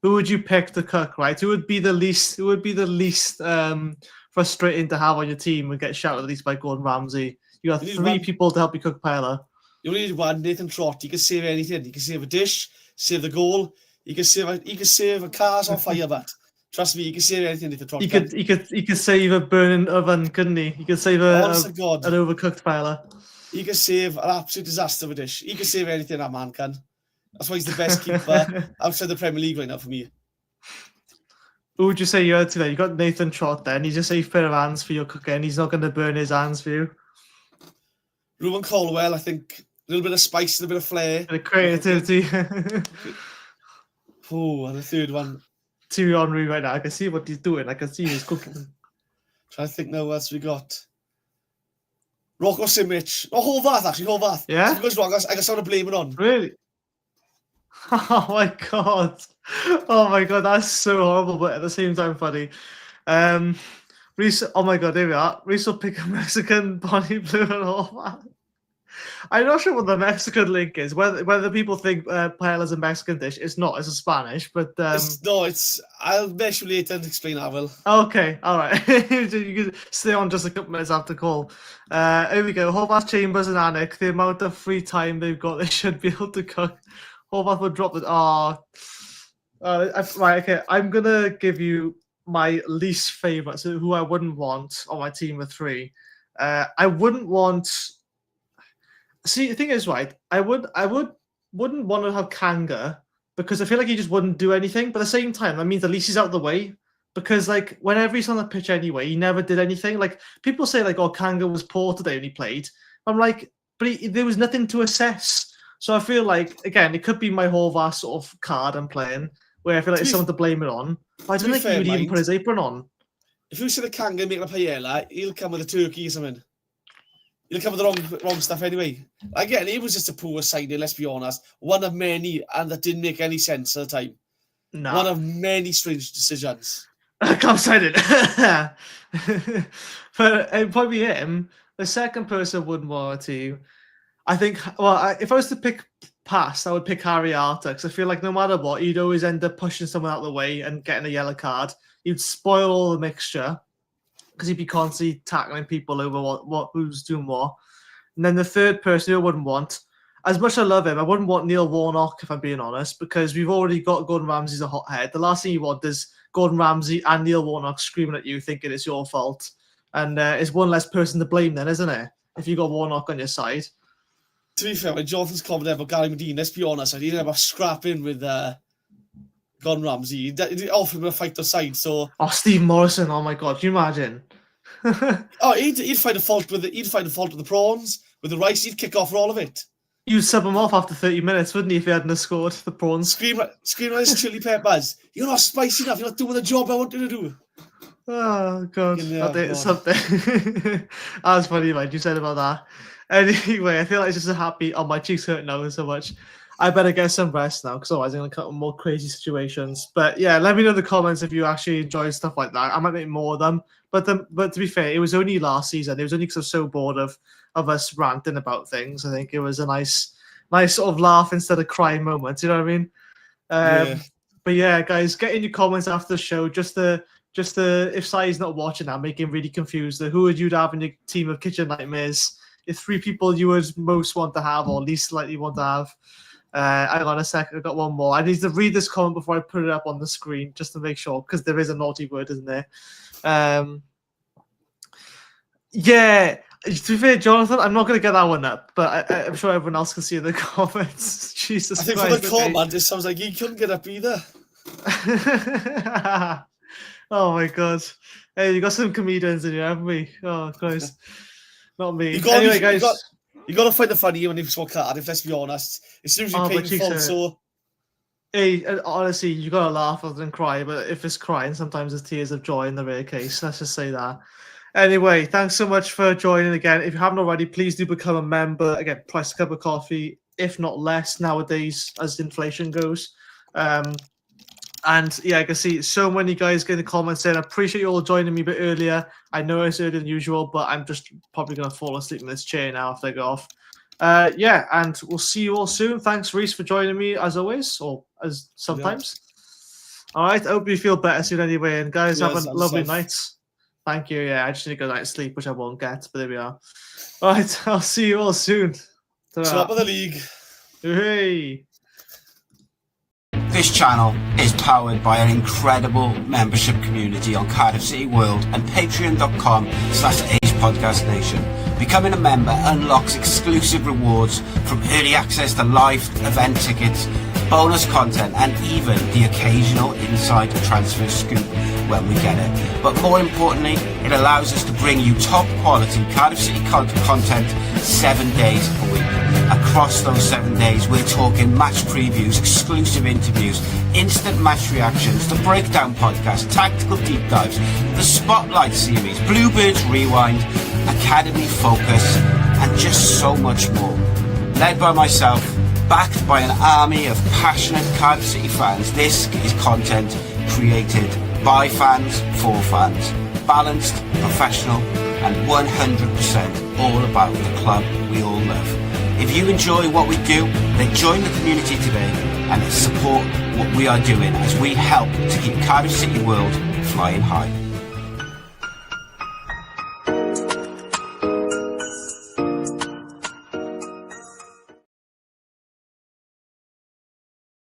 Who would you pick to cook, right? Who would be the least frustrating to have on your team and get shouted at least by Gordon Ramsay? You got 3 people to help you cook paella. You only need one, Nathan Trott. He can save anything. He can save a dish, save the goal. He can save a car's on fire, but trust me, he can save anything, Nathan Trott. He could save a burning oven, couldn't he? He could save an overcooked paella. He can save an absolute disaster of a dish. He can save anything, that man can. That's why he's the best keeper outside the Premier League right now for me. Who would you say you had today? You got Nathan Trott then. He's a safe pair of hands for your cooking. He's not going to burn his hands for you. Ruben Colwell, I think, a little bit of spice and a bit of flair. The creativity. Oh, and the third one. Thierry Henry right now. I can see what he's doing. I can see he's cooking. Trying to think now what else we got. Rocco Simic. Oh, Horvath, actually, Horvath. Yeah? If it goes wrong, I can start to blame it on. Really? Oh my god. Oh my god, that's so horrible, but at the same time funny. Reese, oh my god, here we are. Reese will pick a Mexican, Bonnie Blue and all. I'm not sure what the Mexican link is. Whether people think paella is a Mexican dish, it's not. It's a Spanish, but I'll mess you later and explain that. Will. Okay, all right. You can stay on just a couple minutes after call. Here we go. Horvath, Chambers, and Anik. The amount of free time they've got, they should be able to cook. Horvath would drop it. Right. Okay, I'm gonna give you my least favorite. So who I wouldn't want on my team of 3. I wouldn't want. See, the thing is, right, I wouldn't want to have Kanga because I feel like he just wouldn't do anything. But at the same time, that means at least he's out of the way. Because like whenever he's on the pitch anyway, he never did anything. Like people say, like, oh, Kanga was poor today when he played. I'm like, but there was nothing to assess. So I feel like again, it could be my Horvath sort of card I'm playing, where I feel like there's someone to blame it on. But I don't think he would even put his apron on. If you see the Kanga making a paella, he'll come with a turkey or something. He'll come with the wrong stuff anyway. Again, it was just a poor signing, let's be honest. One of many, and that didn't make any sense at the time. No. One of many strange decisions. Come sign it. But it'd probably be him. The second person wouldn't want to. I think, if I was to pick past, I would pick Harry Arter, because I feel like no matter what, you'd always end up pushing someone out of the way and getting a yellow card. You'd spoil all the mixture, because he'd be constantly tackling people over who's doing what. And then the third person who I wouldn't want, as much as I love him, I wouldn't want Neil Warnock, if I'm being honest, because we've already got Gordon Ramsay as a hothead. The last thing you want is Gordon Ramsay and Neil Warnock screaming at you, thinking it's your fault. And it's one less person to blame then, isn't it? If you got Warnock on your side. To be fair, when Jonathan's comment about Gary Medine, let's be honest, I didn't have a scrap in with Gordon Ramsay. He offered him a fight aside, so... Oh, Steve Morrison, oh my God, can you imagine? He'd find a fault with the prawns, with the rice. He'd kick off for all of it. You'd sub him off after 30 minutes, wouldn't he, if he hadn't scored the prawns? Scream at his chili peppers. You're not spicy enough. You're not doing the job I want you to do. Oh God, something. That's funny, man. You said about that. Anyway, I feel like it's just a happy. Oh, my cheeks hurt now so much. I better get some rest now, because otherwise I'm going to cut on more crazy situations. But yeah, let me know in the comments if you actually enjoy stuff like that. I might make more of them. But to be fair, it was only last season. It was only because I was so bored of us ranting about things. I think it was a nice sort of laugh instead of crying moment. You know what I mean? But yeah, guys, get in your comments after the show. Just if Sai's not watching that, make him really confused. Who would you have in your team of kitchen nightmares? If 3 people you would most want to have or least likely want to have. Hang on a second, I've got one more. I need to read this comment before I put it up on the screen just to make sure, because there is a naughty word, isn't there? Yeah, to be fair, Jonathan, I'm not going to get that one up, but I'm sure everyone else can see in the comments. Jesus Christ. I think for the comment, it sounds like he couldn't get up either. Oh my God. Hey, you got some comedians in here, haven't we? Oh, Christ. Not me. Guys. You got to find the funny when you saw Cardiff, let's be honest. As soon as you pay fault, so... Hey, honestly, you got to laugh rather than cry, but if it's crying, sometimes it's tears of joy in the rare case. Let's just say that. Anyway, thanks so much for joining again. If you haven't already, please do become a member. Again, price a cup of coffee, if not less nowadays as inflation goes. And yeah, I can see so many guys getting comments saying, I appreciate you all joining me a bit earlier. I know it's earlier than usual, but I'm just probably going to fall asleep in this chair now after I go off. Yeah, and we'll see you all soon. Thanks, Reese, for joining me as always, or as sometimes. Yeah. All right, I hope you feel better soon anyway. And guys, have a lovely night. Thank you. Yeah, I just need a good night's sleep, which I won't get, but there we are. All right, I'll see you all soon. Top of the league. Hey. This channel is powered by an incredible membership community on Cardiff City World and patreon.com/AcePodcastNation. Becoming a member unlocks exclusive rewards from early access to live event tickets, bonus content, and even the occasional inside transfer scoop when we get it. But more importantly, it allows us to bring you top quality Cardiff City content 7 days a week. Across those 7 days, we're talking match previews, exclusive interviews, instant match reactions, the breakdown podcast, tactical deep dives, the spotlight series, Bluebirds Rewind, academy focus, and just so much more. Led by myself, backed by an army of passionate Cardiff City fans, this is content created by fans for fans, balanced, professional, and 100% all about the club we all love. If you enjoy what we do, then join the community today and support what we are doing as we help to keep Cardiff City World flying high.